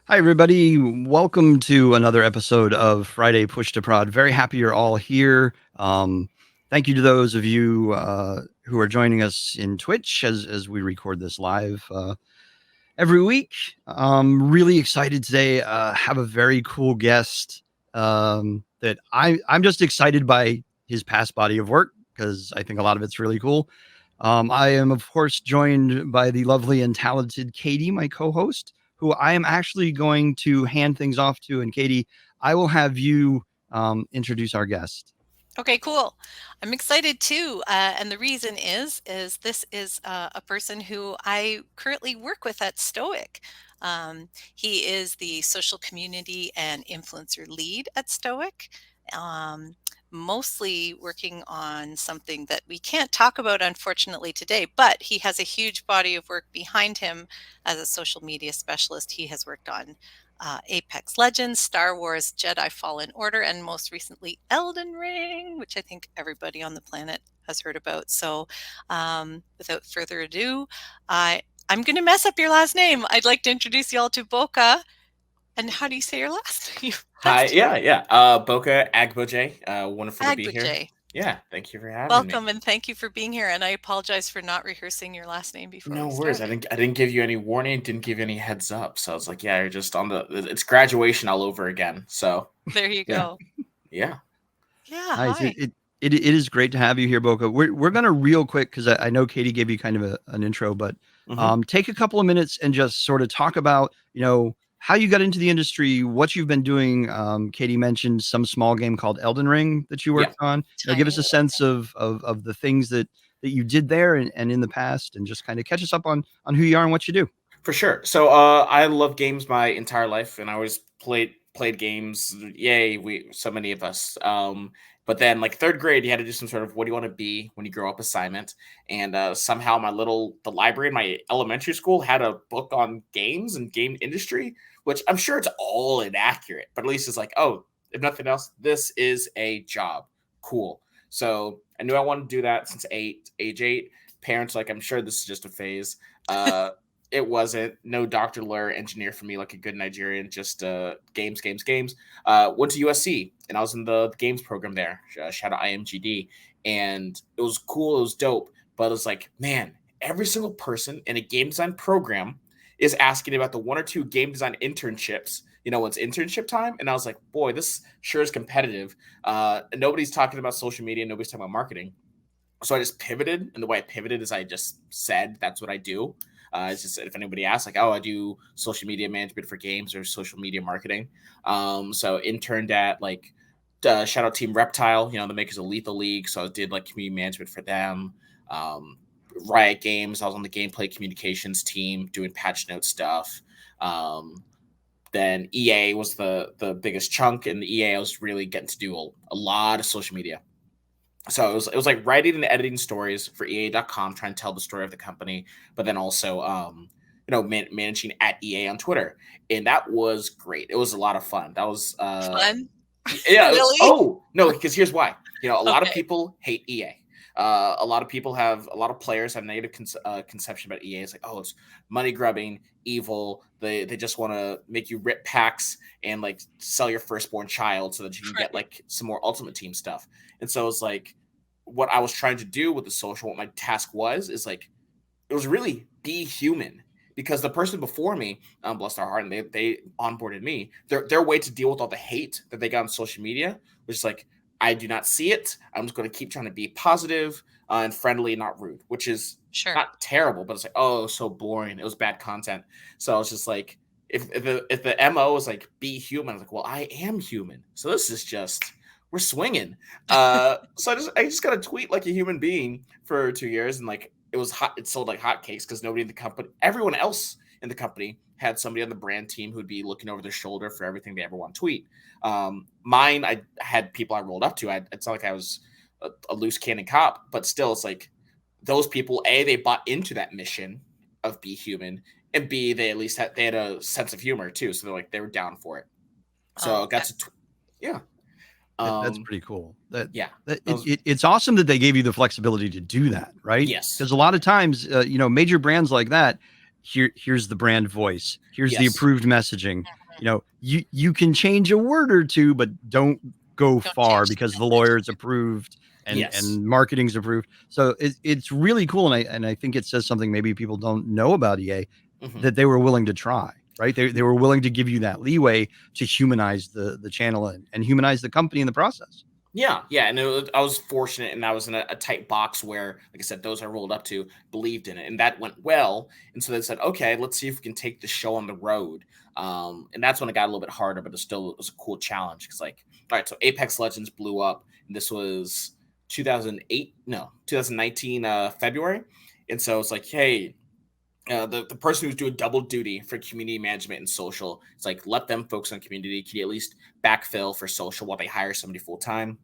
Hi, everybody. Welcome to another episode of Friday Push to Prod. Very happy you're all here. Thank you to those of you who are joining us in Twitch as we record this live every week. Really excited today. Have a very cool guest that I'm just excited by his past body of work because I think a lot of it's really cool. I am, of course, joined by the lovely and talented Katie, my co-host, who I am actually going to hand things off to. And Katie, I will have you introduce our guest. Okay, cool. I'm excited too. And the reason is this is a person who I currently work with at Stoic. He is the social community and influencer lead at Stoic, um, mostly working on something that we can't talk about, unfortunately, today, but he has a huge body of work behind him as a social media specialist. He has worked on Apex Legends, Star Wars, Jedi Fallen Order, and most recently Elden Ring, which I think everybody on the planet has heard about. So without further ado, I'm going to mess up your last name. I'd like to introduce you all to Boka. And how do you say your last name? Hi, yeah. Boka, Agbodje, wonderful to be here. Agbodje. Yeah, thank you for having me. Welcome and thank you for being here. And I apologize for not rehearsing your last name before No we worries. started. I didn't give you any warning, didn't give you any heads up. So I was like, yeah, you're just on the. It's graduation all over again. So There you yeah, go. yeah. Yeah, Nice. hi. It is great to have you here, Boca. We're gonna real quick because I know Katie gave you kind of an intro, but hmm take a couple of minutes and just sort of talk about how you got into the industry, what you've been doing. Katie mentioned some small game called Elden Ring that you Yeah, worked on. Give Tiny us a little sense thing. of the things that you did there and in the past, and just kind of catch us up on who you are and what you do. for sure. So I love games my entire life, and I always played games. Yay, we so many of us. But then like third grade, you had to do some sort of what do you want to be when you grow up assignment, and somehow the library in my elementary school had a book on games and game industry, which I'm sure it's all inaccurate, but at least it's like, oh, if nothing else, this is a job. Cool. So I knew I wanted to do that since age eight. Parents like, I'm sure this is just a phase. Uh, it wasn't. No doctor, lawyer, engineer for me, like a good Nigerian. Just games. Went to USC, and I was in the games program there. Shout out IMGD, and it was cool. It was dope. But it was like, man, every single person in a game design program is asking about the one or two game design internships. When it's internship time, and I was like, boy, this sure is competitive. Nobody's talking about social media. Nobody's talking about marketing. So I just pivoted, and the way I pivoted is I just said that's what I do. It's just if anybody asks, like, oh, I do social media management for games or social media marketing. So interned at like shout out Team Reptile, the makers of Lethal League. So I did like community management for them. Um, Riot Games, I was on the gameplay communications team doing patch note stuff. Then EA was the biggest chunk, and the EA I was really getting to do a lot of social media. So it was like writing and editing stories for EA.com, trying to tell the story of the company, but then also managing at EA on Twitter, and that was great. It was a lot of fun. That was Fun? yeah. Really? Oh no, because here's why. A lot of Okay. people hate EA. A lot of players have negative conception about EA. It's like, oh, it's money grubbing, evil. They just want to make you rip packs and like sell your firstborn child so that you can get Right. like some more Ultimate Team stuff. And so it's like what I was trying to do with the social, what my task was, is like it was really be human, because the person before me, bless their heart, and they onboarded me. Their way to deal with all the hate that they got on social media was just like, I do not see it. I'm just going to keep trying to be positive and friendly, not rude, which is Sure. not terrible, but it's like, oh, so boring. It was bad content. So I was just like, if the mo was like be human, I was like, well, I am human. So this is just we're swinging. So I just got to tweet like a human being for 2 years, and like it was hot. It sold like hotcakes because nobody in the company, everyone else in the company had somebody on the brand team who'd be looking over their shoulder for everything they ever want to tweet. Mine, I had people I rolled up to. It's not like I was a loose cannon cop, but still, it's like those people. A, they bought into that mission of be human, and B, they at least had a sense of humor too. So they were down for it. So I got That to, yeah, That's um, pretty cool. That yeah, that that was it's awesome that they gave you the flexibility to do that, right? yes, Because a lot of times, major brands like that, here's the brand voice, here's the Yes. approved messaging. You can change a word or two, but don't go Don't far change the because the message. lawyer's approved and Yes. marketing's approved. So it's really cool, and I think it says something maybe people don't know about EA, Mhm. that they were willing to try. Right, they were willing to give you that leeway to humanize the channel and humanize the company in the process. Yeah, and I was fortunate, and I was in a tight box where, like I said, those I rolled up to believed in it, and that went well. And so they said, okay, let's see if we can take the show on the road. And that's when it got a little bit harder, but it was a cool challenge because, like, all right, so Apex Legends blew up, and this was 2019 February, and so it's like, hey, the person who's doing double duty for community management and social, it's like, let them focus on community. Can you at least backfill for social while they hire somebody full time?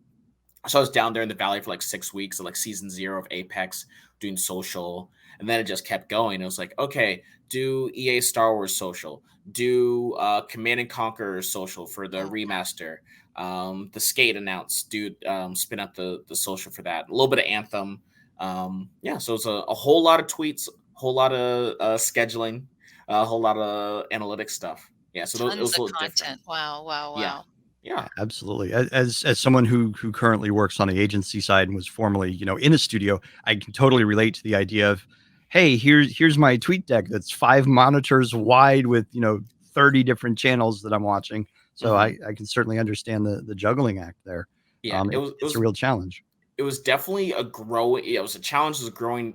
So I was down there in the valley for like 6 weeks, of like season 0 of Apex, doing social, and then it just kept going. It was like, okay, do EA Star Wars social, do Command and Conquer social for the remaster, the Skate announce, do spin up the social for that, a little bit of Anthem, So it's a whole lot of tweets, a whole lot of scheduling, a whole lot of analytics stuff. Yeah, so it Tons was of a little different. content. Wow, wow, Yeah, wow. yeah. Absolutely. As someone who currently works on the agency side and was formerly, in a studio, I can totally relate to the idea of, hey, here's my tweet deck that's 5 monitors wide with, 30 different channels that I'm watching. So Mhm. I can certainly understand the juggling act there. Yeah, It's a real challenge. it was definitely a growing. It was a challenge. It was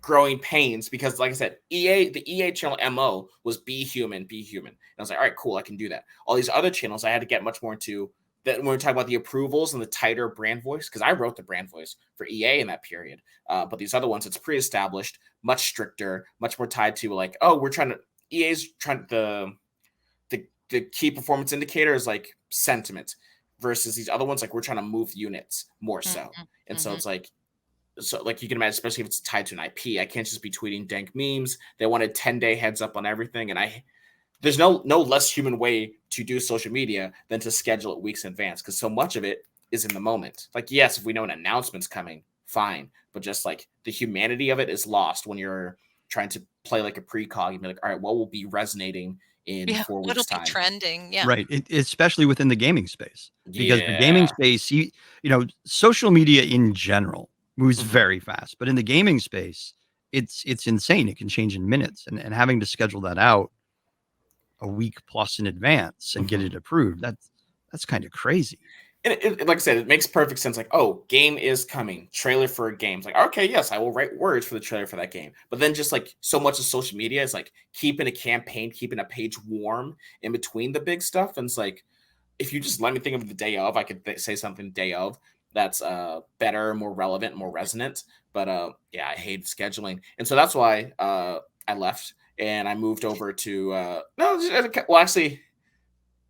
growing pains because, like I said, the EA channel MO was be human, be human. And I was like, all right, cool, I can do that. All these other channels, I had to get much more into that when we're talking about the approvals and the tighter brand voice, because I wrote the brand voice for EA in that period. But these other ones, it's pre-established, much stricter, much more tied to like, oh, we're trying to EA's trying the key performance indicator is like sentiment versus these other ones like we're trying to move units more so. Mhm, And so mhm. it's like you can imagine, especially if it's tied to an IP, I can't just be tweeting dank memes. They wanted 10-day heads up on everything, and there's no less human way to do social media than to schedule it weeks in advance because so much of it is in the moment. Like, yes, if we know an announcement's coming, fine, but just like the humanity of it is lost when you're trying to play like a precog and be like, all right, what will be resonating in Yeah, 4 what'll weeks be time? trending? Yeah. Right. Especially within the gaming space, because the gaming Yeah. space, social media in general moves Mhm. very fast, but in the gaming space, it's insane. It can change in minutes, and having to schedule that out a week plus in advance and get Mhm. it approved, that's kind of crazy. And like I said, it makes perfect sense. Like, oh, game is coming. Trailer for a game. It's like, okay, yes, I will write words for the trailer for that game. But then just like so much of social media is like keeping a campaign, keeping a page warm in between the big stuff. And it's like, if you just let me think of the day of, I could say something day of that's better, more relevant, more resonant. But yeah, I hate scheduling. And so that's why I left and I moved over to no, well, actually,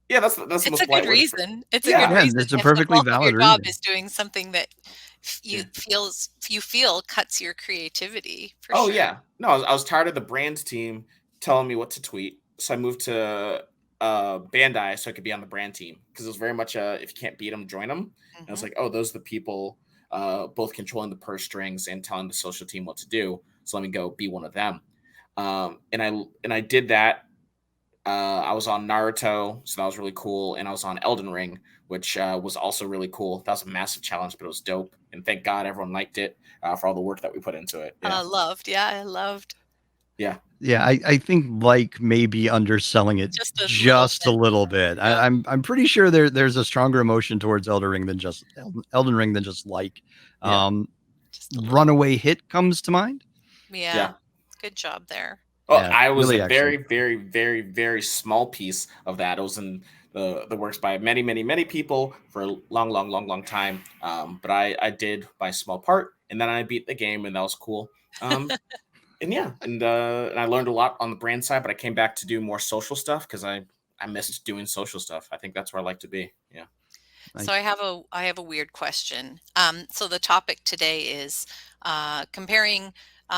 yeah, that's the It's most a good polite word for it. reason. It's a good Yeah, Yeah, reason that's a if the perfectly bulk of your valid job reason. is doing something that yeah. you feel cuts your creativity for Oh sure. yeah. No, I was tired of the brand team telling me what to tweet. So I moved to Bandai so I could be on the brand team because it was very much if you can't beat them, join them. And I was Mhm. like, oh, those are the people both controlling the purse strings and telling the social team what to do. So let me go be one of them. And I did that. I was on Naruto, so that was really cool, and I was on Elden Ring, which was also really cool. That was a massive challenge, but it was dope, and thank God everyone liked it for all the work that we put into it. Yeah, Loved. Yeah, I loved yeah. Yeah, I think like maybe underselling it just a little just a bit. little bit. Yeah, I'm pretty sure there's a stronger emotion towards Elden Ring than just like. Yeah. Um, just a little. Runaway Hit comes to mind. Yeah. Yeah. Good job there. Well, Yeah, I was a really very, excellent. very, very, very small piece of that. It was in the works by many, many, many people for a long, long, long, long time. But I did my small part, and then I beat the game, and that was cool. And yeah, and I learned a lot on the brand side, but I came back to do more social stuff because I missed doing social stuff. I think that's where I like to be. Yeah. So Nice. I have a weird question. So the topic today is comparing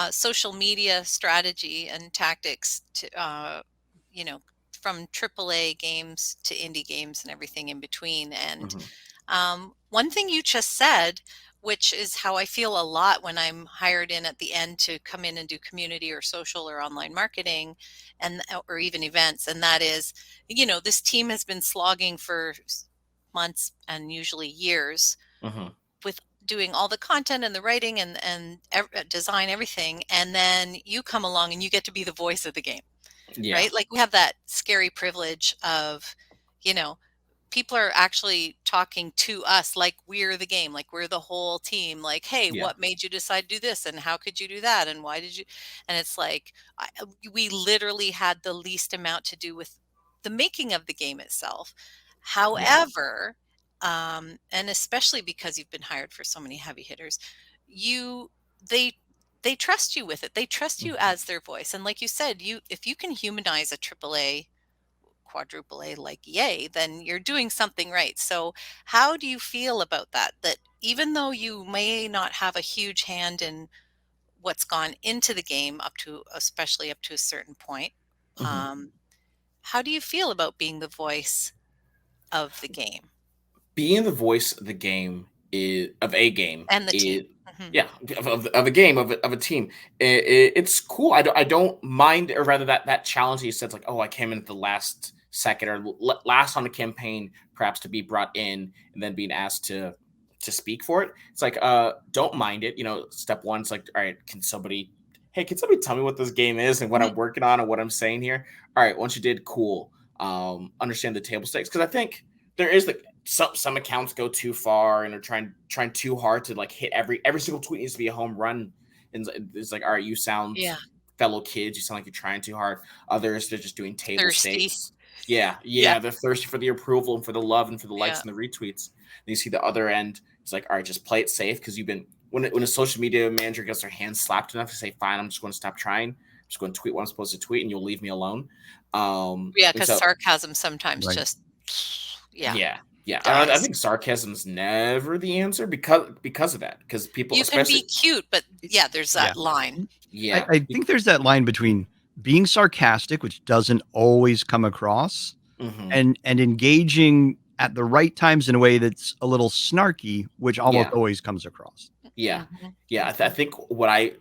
social media strategy and tactics to you know from AAA games to indie games and everything in between. And Mhm. one thing you just said which is how I feel a lot when I'm hired in at the end to come in and do community or social or online marketing and or even events. And that is, this team has been slogging for months and usually years with doing all the content and the writing and design, everything. And then you come along and you get to be the voice of the game, right? Like we have that scary privilege of, people are actually talking to us like we're the game, like we're the whole team, like, hey, what made you decide to do this? And how could you do that? And why did you? And it's like, we literally had the least amount to do with the making of the game itself. However, and especially because you've been hired for so many heavy hitters, you, they trust you with it. They trust you as their voice. And like you said, if you can humanize a AAA, quadruple A like EA, then you're doing something right. So how do you feel about that? That even though you may not have a huge hand in what's gone into the game especially up to a certain point, how do you feel about being the voice of the game? Being the voice of the game is of a game And the team. yeah, of a game of a team. It's cool. I don't mind, or rather that challenge you said, like, oh, I came in at the last second or last on the campaign, perhaps to be brought in and then being asked to speak for it. It's like, don't mind it. Step one, it's like, all right, can somebody tell me what this game is and what I'm working on and what I'm saying here? All right, once you did, cool. Understand the table stakes, because I think there is some accounts go too far and are trying too hard to like hit every single tweet needs to be a home run, and it's like, all right, you sound, fellow kids, you sound like you're trying too hard. Others, they're just doing table stakes. Yeah, they're thirsty for the approval and for the love and for the likes and the retweets. And you see the other end, it's like, all right, just play it safe, because you've been, when a social media manager gets their hands slapped enough to say, fine, I'm just going to stop trying, I'm just going to tweet what I'm supposed to tweet, and you'll leave me alone. Because sarcasm sometimes just yeah. I think sarcasm's never the answer because of that. Because people, you can be cute, but there's that line. Yeah, I think there's that line between being sarcastic, which doesn't always come across, and engaging at the right times in a way that's a little snarky, which almost always comes across. I think when I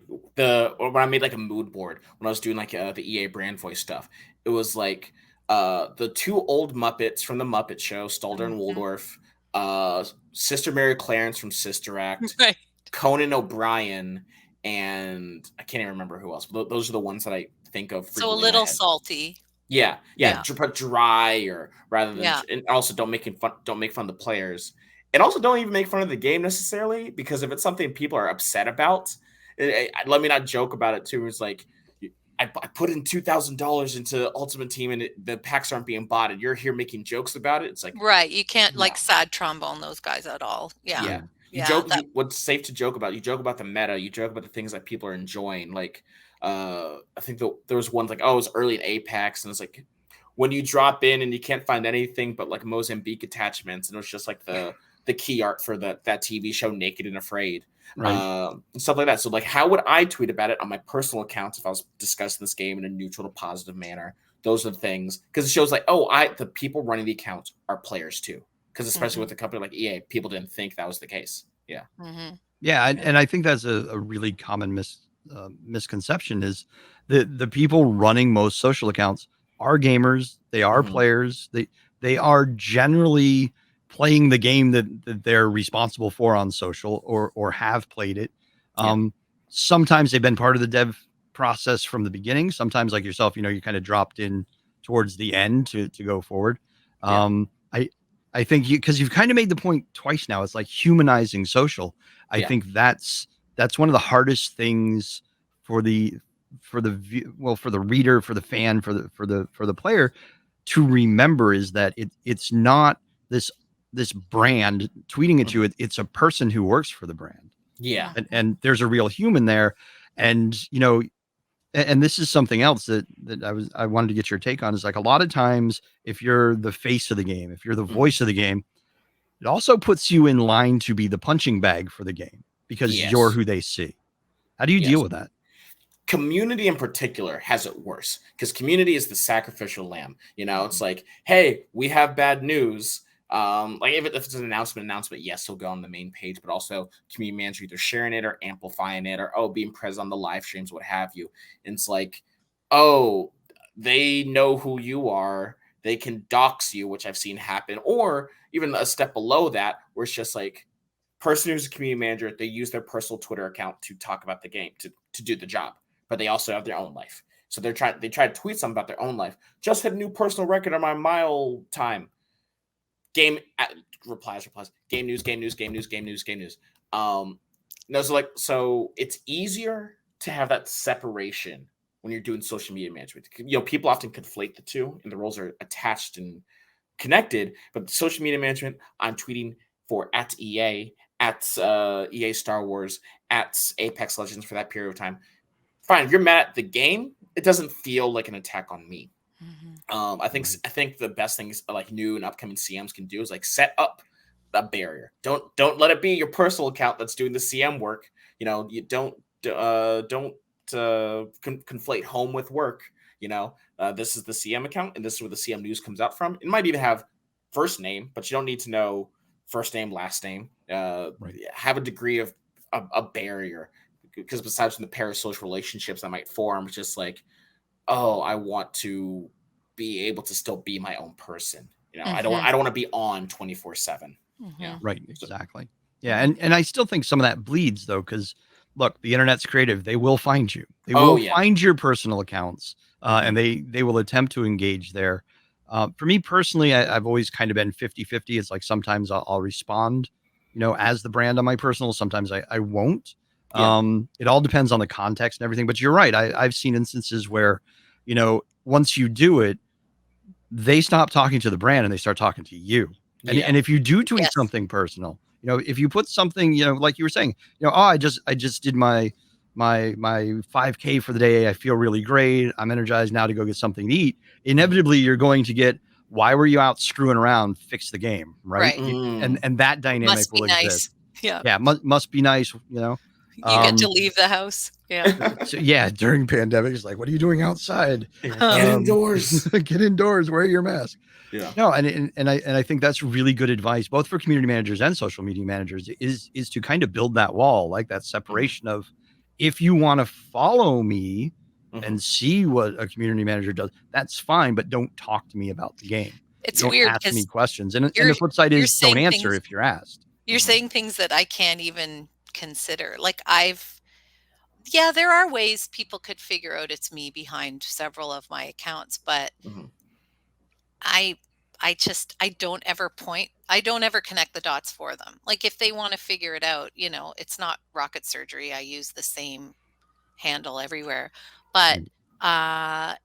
made like a mood board when I was doing like the EA brand voice stuff, it was like the two old Muppets from the Muppet Show, Stalder and Waldorf, Sister Mary Clarence from Sister Act, right. Conan O'Brien, and I can't even remember who else. But those are the ones that I think of. So a little salty. Yeah. Dry, or rather than, and also don't make fun of the players, and also don't even make fun of the game necessarily, because if it's something people are upset about, let me not joke about it too. It's like, I put in $2,000 into Ultimate Team and the packs aren't being bought, and you're here making jokes about it. It's like, right, you can't like sad trombone those guys at all. You joke what's safe to joke about. You joke about the meta. You joke about the things that people are enjoying. Like, I think there was one like, oh, it was early in Apex, and it's like when you drop in and you can't find anything but like Mozambique attachments, and it was just like the key art for that TV show Naked and Afraid, and stuff like that. So like, how would I tweet about it on my personal accounts if I was discussing this game in a neutral to positive manner? Those are the things, because it shows like, oh, the people running the account are players too. Because especially with a company like EA, people didn't think that was the case. And I think that's a really common misconception is the people running most social accounts are gamers. They are players. They are generally playing the game that they're responsible for on social, or have played it. Sometimes they've been part of the dev process from the beginning. Sometimes, like yourself, you kind of dropped in towards the end to go forward. I think because you've kind of made the point twice now, it's like humanizing social. I think that's one of the hardest things for the reader, for the fan, for the player to remember, is that it's not this brand tweeting at you. It's a person who works for the brand. And there's a real human there. And, and this is something else that I wanted to get your take on, is like, a lot of times if you're the face of the game, if you're the voice of the game, it also puts you in line to be the punching bag for the game, because you're who they see. How do you deal with that? Community in particular has it worse, because community is the sacrificial lamb. It's like, hey, we have bad news. Like if it's an announcement, yes, he'll go on the main page, but also community manager either sharing it or amplifying it, or being present on the live streams, what have you. And it's like, oh, they know who you are, they can dox you, which I've seen happen, or even a step below that, where it's just like, person who's a community manager, they use their personal Twitter account to talk about the game, to do the job, but they also have their own life. So they try to tweet something about their own life. Just hit a new personal record on my mile time. Game replies, game news, game news, game news, game news, game news. No, so it's easier to have that separation when you're doing social media management. People often conflate the two, and the roles are attached and connected. But social media management, I'm tweeting for at EA, at EA Star Wars, at Apex Legends for that period of time. Fine, if you're mad at the game, it doesn't feel like an attack on me. I think the best things like new and upcoming CMs can do is like set up a barrier. Don't let it be your personal account that's doing the CM work. You don't conflate home with work. This is the CM account, and this is where the CM news comes out from. It might even have first name, but you don't need to know first name, last name. Have a degree of a barrier, because besides from the parasocial relationships that might form, it's just like, oh, I want to be able to still be my own person. I don't want to be on 24/7. Yeah. Right. Exactly. Yeah. And I still think some of that bleeds though, because look, the internet's creative. They will find you. They will find your personal accounts, and they will attempt to engage there. For me personally, I've always kind of been 50-50. It's like sometimes I'll respond, as the brand on my personal. Sometimes I won't. It all depends on the context and everything. But you're right. I've seen instances where, once you do it, they stop talking to the brand and they start talking to you. And if you do tweet something personal, if you put something, like you were saying, I just did my 5K for the day. I feel really great. I'm energized now to go get something to eat. Inevitably, you're going to get, why were you out screwing around? Fix the game, right? And that dynamic will exist. Yeah, must be nice, You get to leave the house. Yeah. So during pandemic, it's like, what are you doing outside? Get indoors. Get indoors. Wear your mask. Yeah. No, and I think that's really good advice, both for community managers and social media managers, is to kind of build that wall, like that separation of, if you want to follow me and see what a community manager does, that's fine, but don't talk to me about the game. It's don't weird ask me questions. And the flip side is, don't answer if you're asked. You're saying things that I can't even consider. Like there are ways people could figure out it's me behind several of my accounts, but I don't ever connect the dots for them. Like if they want to figure it out, it's not rocket surgery. I use the same handle everywhere. But a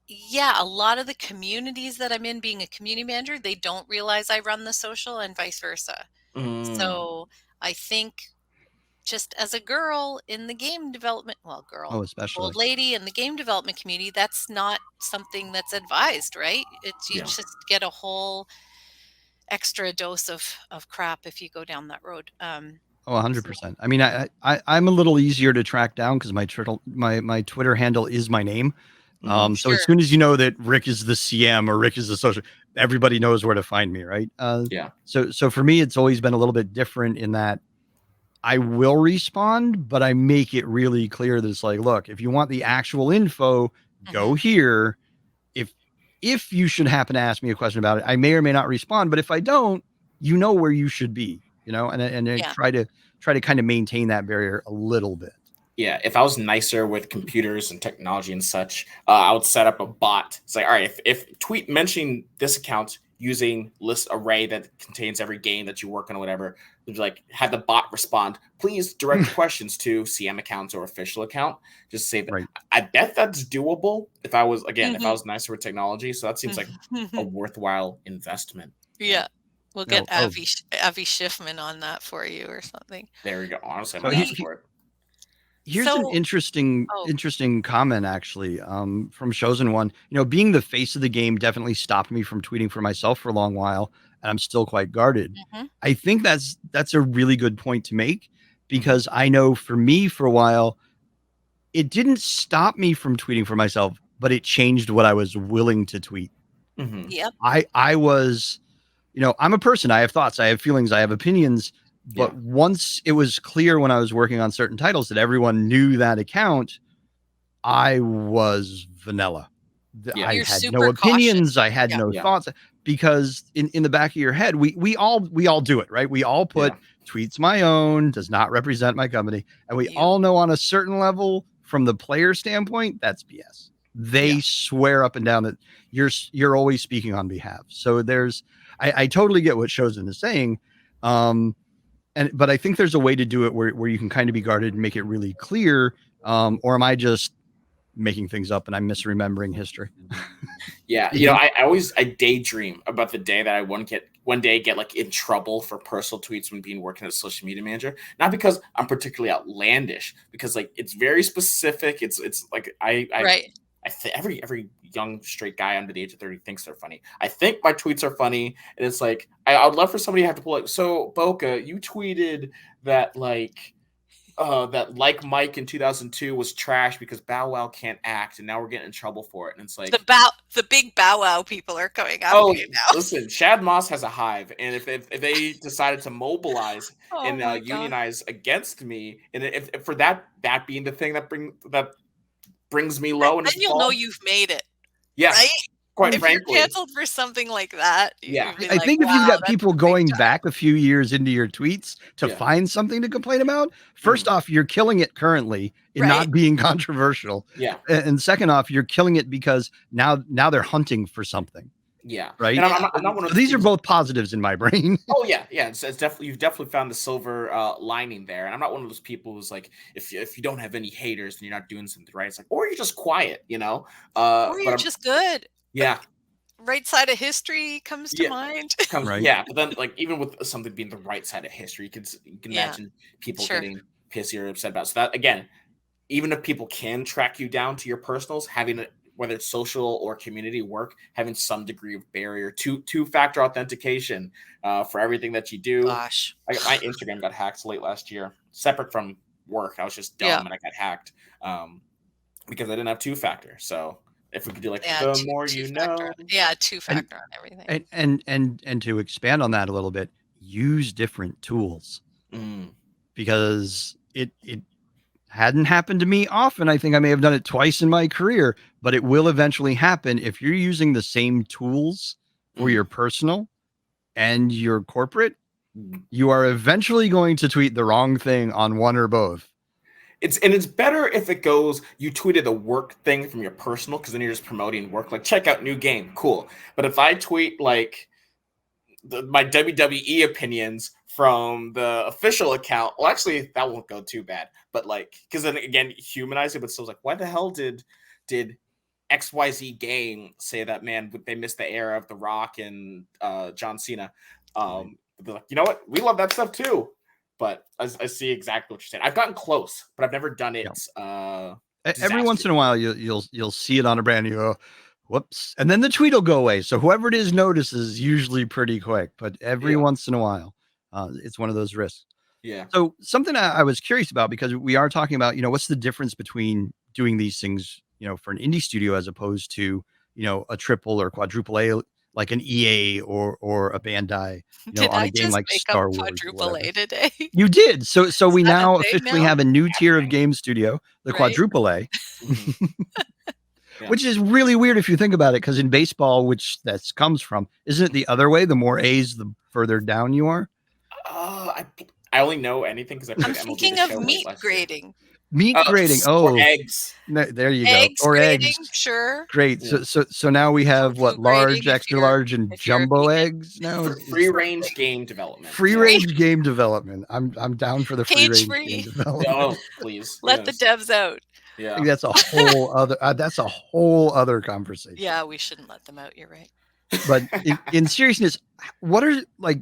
lot of the communities that I'm in, being a community manager, they don't realize I run the social, and vice versa. So I think, just as a girl in the game development, especially old lady in the game development community, that's not something that's advised, right? You just get a whole extra dose of crap if you go down that road. 100%. I mean, I'm a little easier to track down because my Twitter handle is my name. So as soon as you know that Rick is the CM or Rick is the social, everybody knows where to find me, right? So for me, it's always been a little bit different in that I will respond, but I make it really clear that it's like, look, if you want the actual info, go here. If you should happen to ask me a question about it, I may or may not respond, but if I don't, you know where you should be, and I try to kind of maintain that barrier a little bit. Yeah, if I was nicer with computers and technology and such, I would set up a bot. It's like, all right, if tweet mentioning this account using list array that contains every game that you work on or whatever, like have the bot respond, please direct questions to CM accounts or official account. Just say that. Right. I bet that's doable if I was nicer with technology. So that seems like a worthwhile investment. Yeah. We'll get Avi Schiffman on that for you or something. There you go. Honestly, I'm waiting for it. Here's an interesting comment, actually, from Chosen One. Being the face of the game definitely stopped me from tweeting for myself for a long while, and I'm still quite guarded. I think that's a really good point to make, because I know for me, for a while, it didn't stop me from tweeting for myself, but it changed what I was willing to tweet. Yep. I was, I'm a person. I have thoughts. I have feelings. I have opinions. But Yeah. once it was clear when I was working on certain titles that everyone knew that account, I was vanilla. Yeah. I You're had no super opinions. cautious. I had Yeah. no Yeah. thoughts, because in the back of your head, we all do it, right? We all put tweets my own, does not represent my company, and we You. all know on a certain level, from the player standpoint, that's BS. They Yeah. swear up and down that you're always speaking on behalf. So I totally get what Chosen is saying. But I think there's a way to do it where you can kind of be guarded and make it really clear. Or am I just making things up and I'm misremembering history? Yeah, I daydream about the day that I one day get like in trouble for personal tweets when being working as a social media manager. Not because I'm particularly outlandish, because like it's very specific. It's like Right. every young straight guy under the age of 30 thinks they're funny. I think my tweets are funny, and it's like I would love for somebody to have to pull it. So Boka, you tweeted that like Mike in 2002 was trash because Bow Wow can't act, and now we're getting in trouble for it. And it's like, The big Bow Wow people are coming after oh, you now. listen, Shad Moss has a hive, and if they decided to mobilize Oh and my God. unionize against me, and if for that being the thing that brings me low, and Then you'll know you've made it. yeah, Right? quite If frankly, you're canceled for something like that, Yeah. you'd be I like, think if you've wow, got that's people a big going time. back a few years into your tweets to Yeah. find something to complain about, first off, you're killing it currently in Right. not being controversial. Yeah. And second off, you're killing it because now they're hunting for something. Yeah. Right. And I'm not one of So these are people- both positives in my brain. Oh yeah, yeah. It's definitely, you've definitely found the silver lining there. And I'm not one of those people who's like, if you don't have any haters, then you're not doing something right. It's like, or you're just quiet, Or but you're just good. yeah. Right side of history comes to mind. Right. Yeah, but then like even with something being the right side of history, you can Yeah. imagine people Sure. getting pissy or upset about it. So that again, even if people can track you down to your personals, having it, whether it's social or community work, having some degree of barrier, two-factor authentication for everything that you do. Gosh. My Instagram got hacked late last year, separate from work. I was just dumb and I got hacked because I didn't have two-factor. So if we could do like the more you know, two-factor on everything. And to expand on that a little bit, use different tools, because it hadn't happened to me often. I think I may have done it twice in my career, but it will eventually happen if you're using the same tools for your personal and your corporate. You are eventually going to tweet the wrong thing on one or both. It's better if it goes, you tweeted a work thing from your personal, because then you're just promoting work, like check out new game, cool. But if I tweet like my WWE opinions from the official account, well, actually that won't go too bad. But like, because then again, Humanizing, but still like, why the hell did XYZ game say that, man, they missed the era of The Rock and John Cena? They're like, you know what? We love that stuff too. But I see exactly what you're saying. I've gotten close, but I've never done it. Every once in a while, you'll see it on a brand, and you go, whoops, and then the tweet will go away. So whoever it is notices usually pretty quick. But every once in a while, it's one of those risks. Yeah. So something I was curious about, because we are talking about, what's the difference between doing these things, for an indie studio as opposed to, a triple or quadruple A, like an EA or a Bandai, on a game like Star Wars. Quadruple A today? You did. So we now officially have a new tier of game studio, the quadruple A, which is really weird if you think about it, because in baseball, which that comes from, isn't it the other way? The more A's, the further down you are. I only know anything because I'm thinking of meat grading. Meat grading. Or eggs. No, there you eggs go. Or grading, eggs. Sure. Great. Yeah. So now we have what, large, extra large, and jumbo eggs now. Free range game development. Free range game development. I'm down for the free range game development. Oh, please. Let the devs out. Yeah. I think that's a whole other. That's a whole other conversation. Yeah, we shouldn't let them out. You're right. But in seriousness, what are like?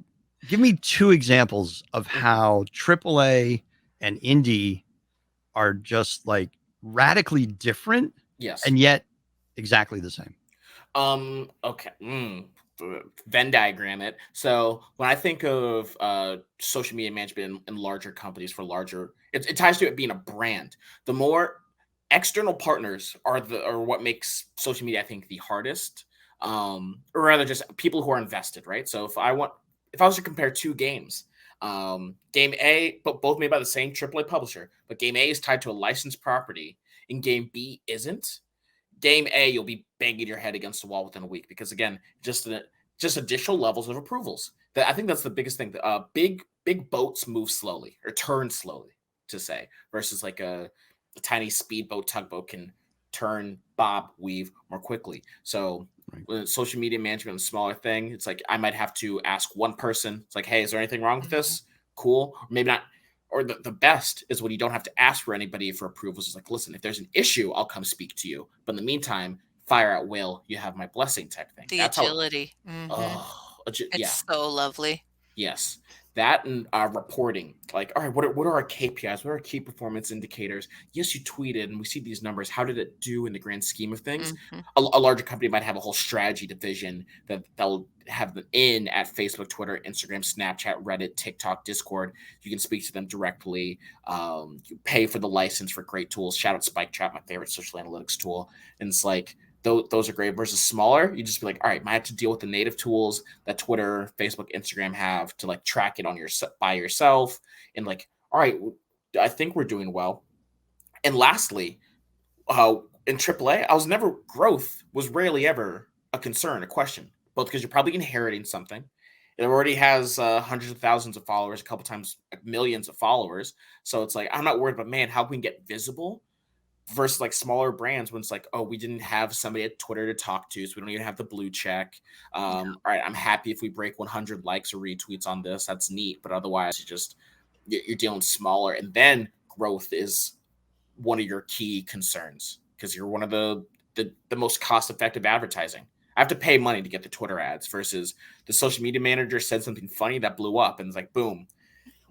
Give me two examples of how AAA and indie are just like radically different, and yet exactly the same. Okay. Venn diagram it. So when I think of social media management in larger companies for larger, it ties to it being a brand. The more external partners are what makes social media, I think, the hardest. or rather just people who are invested, right? So if I was to compare two games, game A, but both made by the same AAA publisher, but game A is tied to a licensed property and game B isn't. Game A, you'll be banging your head against the wall within a week because again, just additional levels of approvals. I think that's the biggest thing. Big boats move slowly or turn slowly, to say, versus like a tiny speedboat tugboat can turn, bob, weave more quickly. So with social media management is a smaller thing. It's like I might have to ask one person. It's like, hey, is there anything wrong with this? Cool. Or maybe not. Or the best is when you don't have to ask for anybody for approvals. It's like, listen, if there's an issue, I'll come speak to you. But in the meantime, fire at will, you have my blessing type thing. The That's how. agility. Yeah. It's so lovely. Yes. That and reporting. Like, all right, what are our KPIs? What are our key performance indicators? Yes, you tweeted and we see these numbers. How did it do in the grand scheme of things? A larger company might have a whole strategy division that they'll have them in at Facebook, Twitter, Instagram, Snapchat, Reddit, TikTok, Discord. You can speak to them directly. You pay for the license for great tools. Shout out Spike Trap, my favorite social analytics tool. And it's like, those are great. Versus smaller, you just be like, all right, might have to deal with the native tools that Twitter, Facebook, Instagram have to like track it on by yourself. And like, all right, I think we're doing well. And lastly, in AAA, growth was rarely ever a concern, a question, both because you're probably inheriting something. It already has hundreds of thousands of followers, a couple times millions of followers. So it's like, I'm not worried about, man, how can we get visible? Versus like smaller brands when it's like, oh, we didn't have somebody at Twitter to talk to, so we don't even have the blue check. All right, I'm happy if we break 100 likes or retweets on this. That's neat, but otherwise, you're dealing smaller, and then growth is one of your key concerns because you're one of the most cost effective advertising. I have to pay money to get the Twitter ads versus the social media manager said something funny that blew up, and it's like, boom,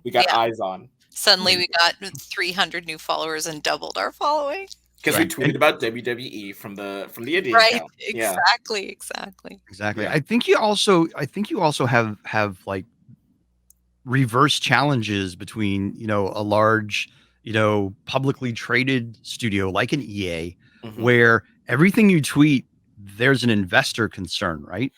we got eyes on. Suddenly we got 300 new followers and doubled our following. Because we tweeted about WWE from the Indian right account. exactly. Yeah. I think you also have like reverse challenges between a large publicly traded studio like an EA where everything you tweet there's an investor concern, right?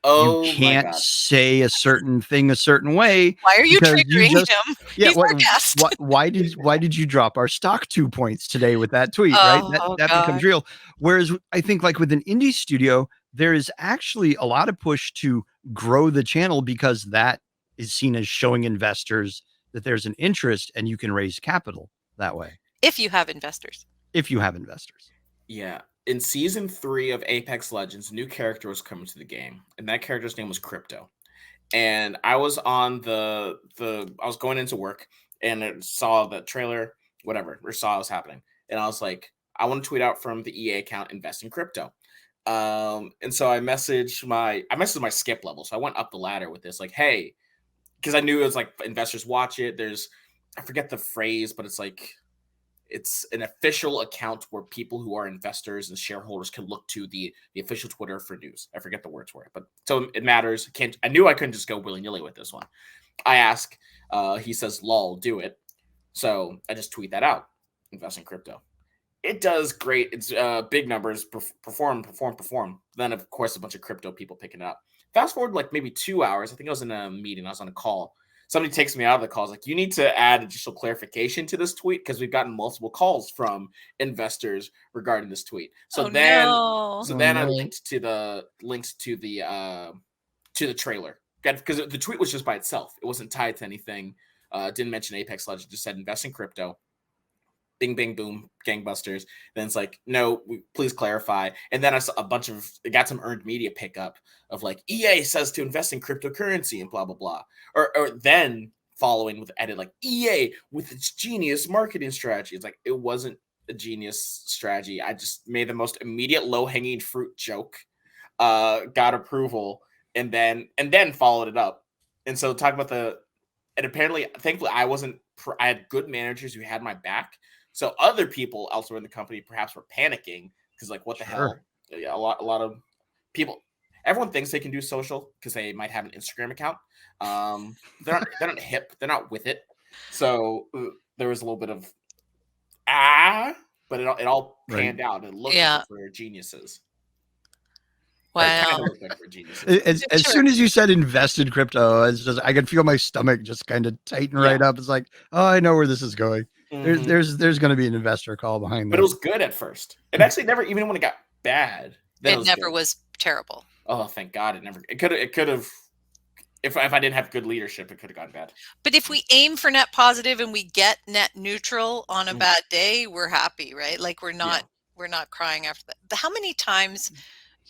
Oh, you can't say a certain thing a certain way. Why are you triggering him? Yeah, he's our guest. Why did you drop our stock 2 points today with that tweet, right? That becomes real. Whereas I think like with an indie studio, there is actually a lot of push to grow the channel because that is seen as showing investors that there's an interest and you can raise capital that way. If you have investors. Yeah. In season 3 of Apex Legends, a new character was coming to the game, and that character's name was Crypto. And I was on I was going into work and it saw the trailer, whatever, or saw it was happening. And I was like, I want to tweet out from the EA account, invest in crypto. And so I messaged my skip level. So I went up the ladder with this, like, hey, because I knew it was like investors watch it. I forget the phrase, but it's like, it's an official account where people who are investors and shareholders can look to the official Twitter for news. I forget the words for it, but so it matters. I knew I couldn't just go willy-nilly with this one. I ask, he says, lol, do it. So I just tweet that out. Invest in crypto. It does great. It's big numbers, perform. Then, of course, a bunch of crypto people picking it up. Fast forward like maybe 2 hours. I think I was in a meeting. I was on a call. Somebody takes me out of the calls like, you need to add additional clarification to this tweet because we've gotten multiple calls from investors regarding this tweet. So then I linked to the trailer because the tweet was just by itself. It wasn't tied to anything. Didn't mention Apex Legends. Just said invest in crypto. Bing, bing, boom, gangbusters. Then it's like, no, please clarify. And then I saw got some earned media pickup of like, EA says to invest in cryptocurrency and blah, blah, blah. Or then following with edit like, EA with its genius marketing strategy. It's like, it wasn't a genius strategy. I just made the most immediate low-hanging fruit joke, got approval, and then followed it up. And so talk about and apparently, thankfully, I had good managers who had my back. So other people elsewhere in the company perhaps were panicking because, like, what the hell? Yeah, a lot of people. Everyone thinks they can do social because they might have an Instagram account. They're not hip. They're not with it. So there was a little bit of but it all panned out. It looked like for geniuses. Wow. look like we're geniuses. As Sure. soon as you said invest in crypto, I could feel my stomach just kind of tighten right up. It's like, oh, I know where this is going. Mhm. There's going to be an investor call behind But it this. was good at first. It actually never, even when it got bad, then it It was never good. was terrible. Oh, thank God! It could have. If I didn't have good leadership, it could have gone bad. But if we aim for net positive and we get net neutral on a Mm. bad day, we're happy, right? Like we're Yeah. not crying after that. How many times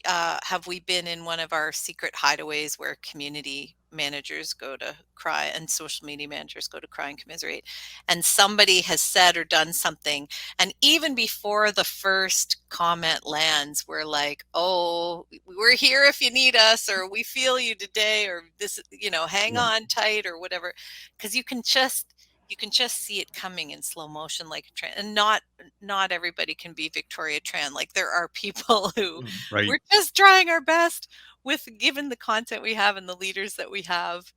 have we been in one of our secret hideaways where community managers go to cry and social media managers go to cry and commiserate, and somebody has said or done something, and even before the first comment lands, we're like, oh, we're here if you need us, or we feel you today, or this, hang on tight, or whatever, because you can just see it coming in slow motion like a train. And not everybody can be Victoria Tran. Like there are people who Right. we're just trying our best with, given the content we have and the leaders that we have,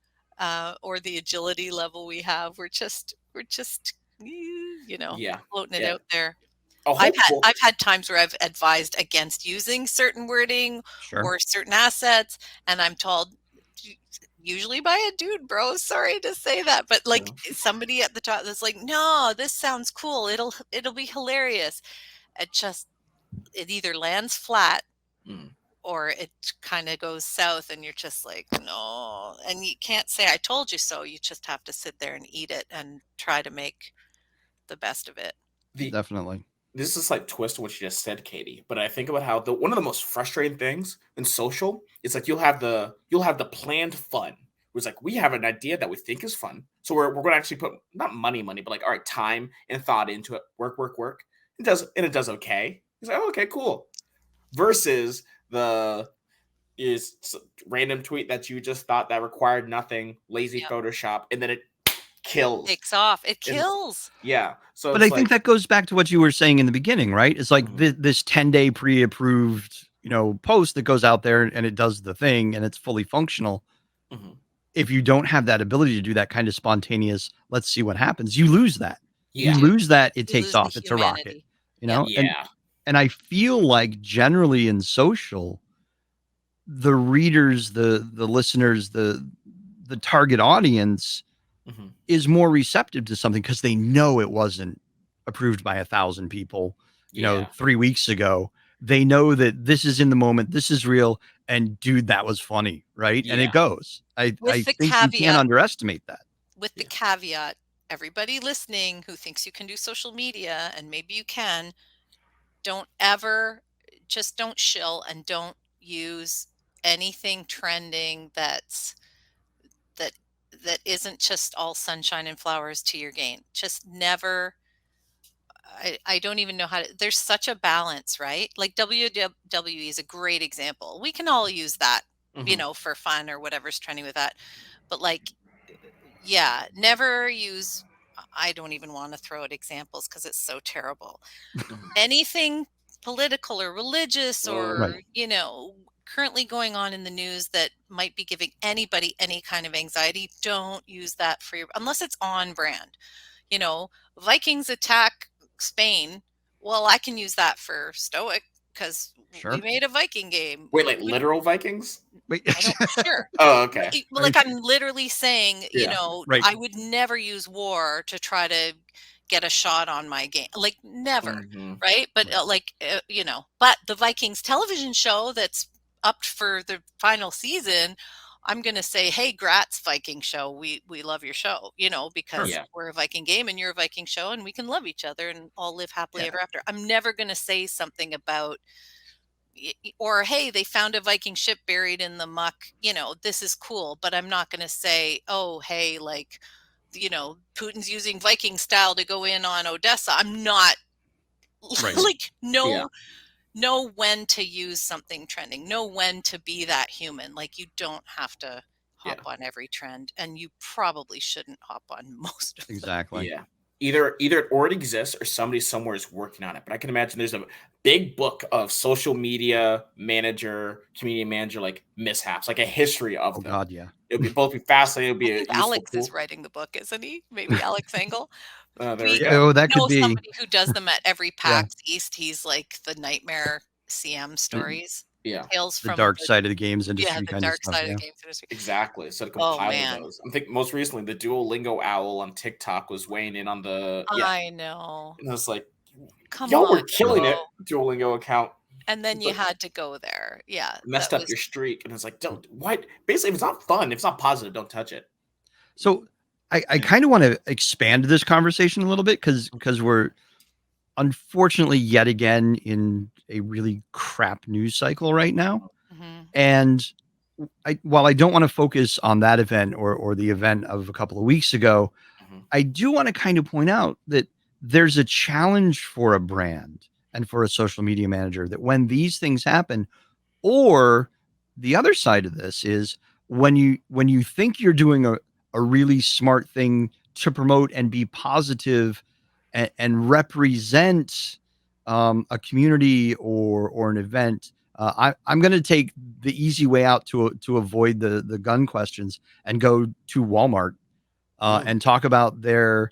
or the agility level we have. We're just floating it out there. A whole book. I've had times where I've advised against using certain wording Sure. or certain assets, and I'm told, usually by a dude, bro. Sorry to say that, but like somebody at the top that's like, no, this sounds cool. It'll be hilarious. It either lands flat or it kind of goes south, and you're just like, no. And you can't say I told you so. You just have to sit there and eat it and try to make the best of it. Definitely. This is a slight twist to what you just said, Katie. But I think about how one of the most frustrating things in social is like you'll have the planned fun. It's like we have an idea that we think is fun, so we're going to actually put not money, but like, all right, time and thought into it. Work. It does okay. It's like, oh, okay, cool. Versus the is random tweet that you just thought that required nothing, lazy Photoshop, and then it kills. Takes off. It kills. Yeah. So, but I think that goes back to what you were saying in the beginning, right? It's like this 10-day pre-approved, post that goes out there and it does the thing and it's fully functional. If you don't have that ability to do that kind of spontaneous, let's see what happens, you lose that. Yeah. You lose that, it You takes lose off. the It's a rocket, humanity. And I feel like generally in social, the readers, the listeners, the target audience is more receptive to something because they know it wasn't approved by 1,000 people, 3 weeks ago. They know that this is in the moment, this is real, and dude, that was funny, right? And it goes. I think you can't underestimate that. With the caveat, everybody listening who thinks you can do social media, and maybe you can, don't shill and don't use anything trending that isn't just all sunshine and flowers to your gain. Just never. I don't even know how to. There's such a balance, right? Like WWE is a great example. We can all use that, for fun or whatever's trending with that. But like, never use. I don't even want to throw out examples because it's so terrible. Anything political or religious or, currently going on in the news that might be giving anybody any kind of anxiety, don't use that unless it's on brand. Vikings attack Spain. Well, I can use that for Stoic because we made a Viking game. Wait, like literal Vikings? Wait. Sure. Oh, okay. Like I'm literally saying, I would never use war to try to get a shot on my game. Like never, right? But but the Vikings television show that's up for the final season, I'm going to say, hey, Gratz Viking show, we love your show, because we're a Viking game and you're a Viking show and we can love each other and all live happily ever after. I'm never going to say something about, or, hey, they found a Viking ship buried in the muck, this is cool. But I'm not going to say, oh, hey, like, Putin's using Viking style to go in on Odessa. I'm not like, know when to use something trending, know when to be that human. Like you don't have to hop on every trend, and you probably shouldn't hop on most of them. Exactly. Yeah. Either it already exists or somebody somewhere is working on it. But I can imagine there's a big book of social media manager, community manager, like mishaps, like a history of them. God, yeah. It would both be fascinating. It would be Alex is writing the book, isn't he? Maybe Alex Engel. That could be somebody who does them at every PAX East. He's like the nightmare CM stories. Yeah. Tales The from dark the side of the games yeah, industry the kind of dark stuff. side of Yeah. the games industry. Exactly. So to Oh, compile man. those, I think most recently the Duolingo owl on TikTok was weighing in on the I know. and I was like, Come y'all on, were killing Duo. it, Duolingo account. And then It's you like had to go there. Yeah, that messed up was your streak, and it's like, don't what? Basically, if it's not fun, if it's not positive, don't touch it. So I Yeah. kind of want to expand this conversation a little bit because we're unfortunately yet again in a really crap news cycle right now. Mhm. And while I don't want to focus on that event or the event of a couple of weeks ago, Mhm. I do want to kind of point out that there's a challenge for a brand and for a social media manager that when these things happen, or the other side of this is when you think you're doing a really smart thing to promote and be positive and represent a community or an event. I'm going to take the easy way out to avoid the gun questions and go to Walmart Mm. and talk about their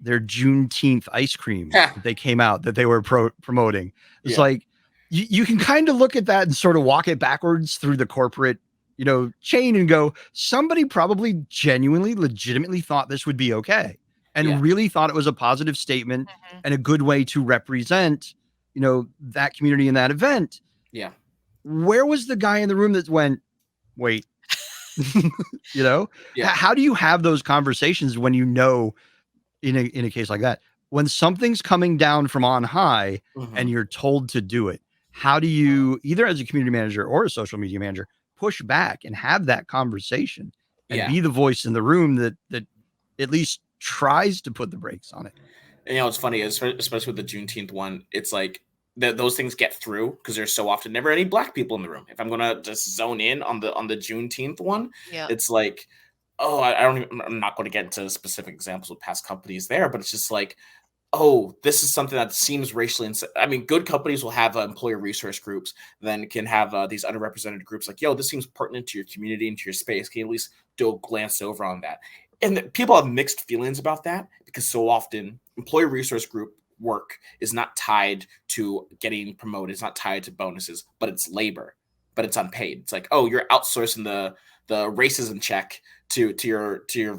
Juneteenth ice cream Ha! that they came out that they were promoting. It's Yeah. like you can kind of look at that and sort of walk it backwards through the corporate, chain and go, somebody probably genuinely, legitimately thought this would be okay Yeah. and really thought it was a positive statement Mhm. and a good way to represent, that community in that event. Yeah. Where was the guy in the room that went, wait, you know, Yeah. how do you have those conversations when in a case like that, when something's coming down from on high and Mhm. you're told to do it, how do you, either as a community manager or a social media manager, push back and have that conversation and Yeah. be the voice in the room that at least tries to put the brakes on it? And what's funny is, especially with the Juneteenth one, it's like those things get through because there's so often never any black people in the room. If I'm gonna just zone in on the Juneteenth one, Yep. it's like, oh, I don't even, I'm not going to get into specific examples with past companies there, but it's just like, oh, this is something that seems racially I mean, good companies will have employer resource groups, then can have these underrepresented groups like, yo, this seems pertinent to your community and to your space. Can you at least do a glance over on that? And people have mixed feelings about that because so often employer resource group work is not tied to getting promoted. It's not tied to bonuses, but it's labor, but it's unpaid. It's like, oh, you're outsourcing the racism check to your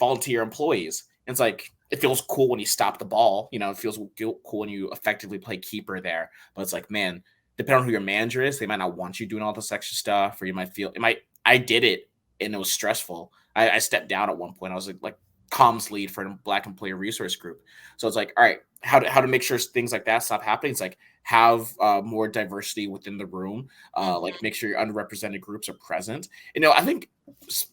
volunteer employees. And it's like it feels cool when you stop the ball. It feels cool when you effectively play keeper there. But it's like, man, depending on who your manager is, they might not want you doing all this extra stuff, or you might feel it might. I did it and it was stressful. I stepped down at one point. I was like comms lead for a Black employee resource group. So it's like, all right, how to make sure things like that stop happening. It's like have more diversity within the room. Like Mhm. make sure your underrepresented groups are present. I think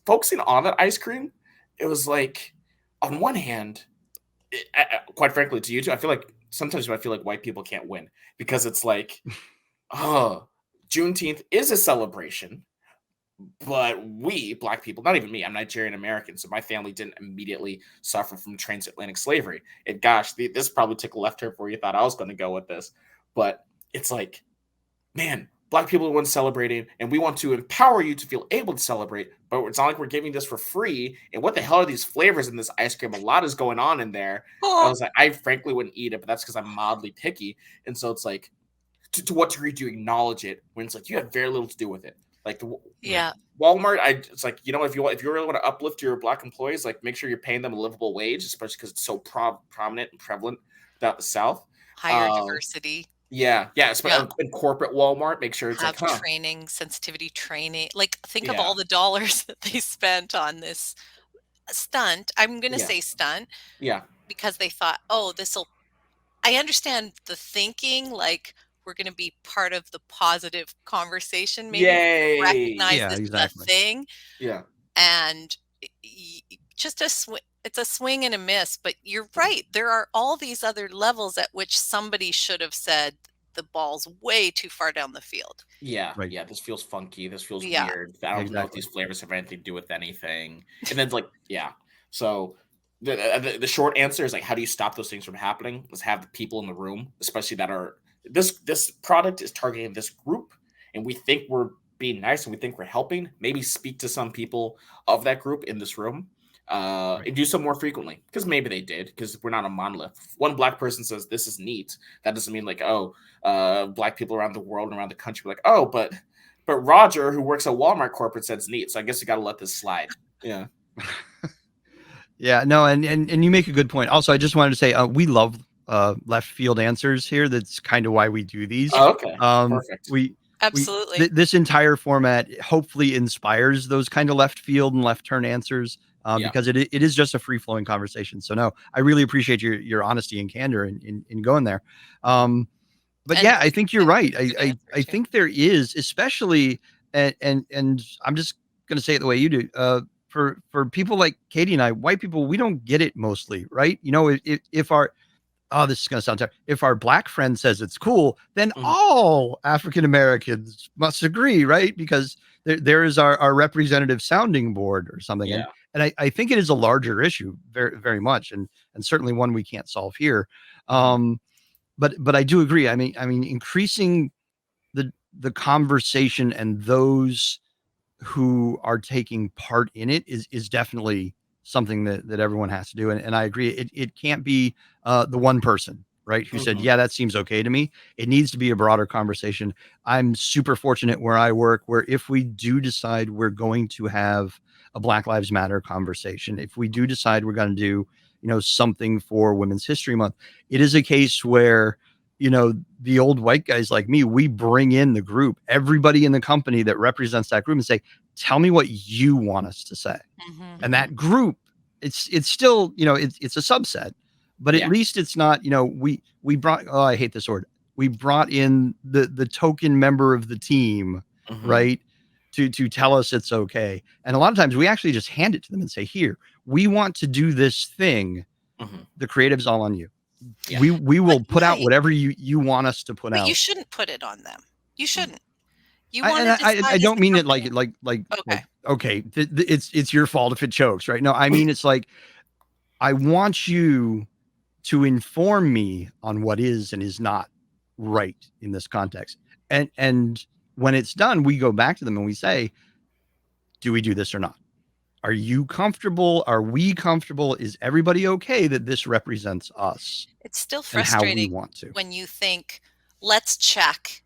focusing on that ice cream, it was like on one hand, quite frankly, to you too, I feel like sometimes I feel like white people can't win because it's like, oh, Juneteenth is a celebration, but we Black people, not even me, I'm Nigerian American, so my family didn't immediately suffer from transatlantic slavery. And gosh, this probably took a left turn where you thought I was going to go with this, but it's like, man, Black people are the ones celebrating, and we want to empower you to feel able to celebrate, but it's not like we're giving this for free. And what the hell are these flavors in this ice cream? A lot is going on in there. I Oh, was like, I frankly wouldn't eat it, but that's because I'm mildly picky. And so it's like, to what degree do you acknowledge it when it's like you have very little to do with it? Like yeah. Walmart, it's like, if you really want to uplift your Black employees, like make sure you're paying them a livable wage, especially because it's so prominent and prevalent throughout the South. Higher Uh, diversity. yeah, Yeah. in corporate Walmart, make sure it's like, Have huh, training, sensitivity training. Like, think of yeah, all the dollars that they spent on this stunt. I'm gonna yeah, say stunt yeah, because they thought, "Oh, this'll." I understand the thinking, like, we're gonna be part of the positive conversation, maybe yay, recognize Yeah, this is a exactly. thing, yeah, and just it's a swing and a miss. But you're right, there are all these other levels at which somebody should have said the ball's way too far down the field. yeah, Right. yeah. This feels funky. This feels Yeah. weird. I don't know if Exactly. these flavors have anything to do with anything. And then it's like, yeah. So the short answer is like, how do you stop those things from happening? Let's have the people in the room, especially that are this product is targeting this group, and we think we're being nice and we think we're helping. Maybe speak to some people of that group in this room. Right. and do so more frequently, because maybe they did, because we're not a monolith. One black person says this is neat, that doesn't mean like, oh, black people around the world and around the country were like, oh, but Roger, who works at Walmart corporate, said it's neat, so I guess you got to let this slide. Yeah. Yeah, no, and you make a good point. Also, I just wanted to say we love left field answers here. That's kind of why we do these. Yeah. Oh, okay. Perfect. We Absolutely. this entire format hopefully inspires those kind of left field and left turn answers Yeah. because it is just a free flowing conversation. So no, I really appreciate your honesty and candor in going there. But And yeah, I think you're right. good answer, I too. think there is, especially and I'm just gonna say it the way you do. For people like Katie and I, white people, we don't get it mostly, right? You know, if our this is gonna sound terrible. If our black friend says it's cool, then Mhm. all African Americans must agree, right? Because there is our representative sounding board or something. Yeah. And I think it is a larger issue, very, very much, and certainly one we can't solve here. Mhm. But I do agree. I mean, increasing the conversation and those who are taking part in it is definitely something that everyone has to do. And I agree. It can't be the one person, right, who said, Mhm. yeah, that seems okay to me. It needs to be a broader conversation. I'm super fortunate where I work, where if we do decide we're going to have a Black Lives Matter conversation, if we do decide we're going to do, something for Women's History Month, it is a case where, the old white guys like me, we bring in the group, everybody in the company that represents that group and say, tell me what you want us to say. Mhm. And Mhm. that group, it's still, it's a subset, but at Yeah. least it's not, we brought, oh, I hate this word. We brought in the token member of the team, Mhm. right? To tell us it's okay. And a lot of times we actually just hand it to them and say, here, we want to do this thing. Mhm. The creative's all on you. Yeah. We But will put out right, whatever you want us to put but you out. shouldn't put it on them. You Mm. shouldn't. You I wanna and I decide as don't a mean it company. like Okay. okay, it's your fault if it chokes, right? No, I mean it's like I want you to inform me on what is and is not right in this context. And when it's done, we go back to them and we say, do we do this or not? Are you comfortable? Are we comfortable? Is everybody okay that this represents us It's still and how we frustrating want to? when you think, "Let's check."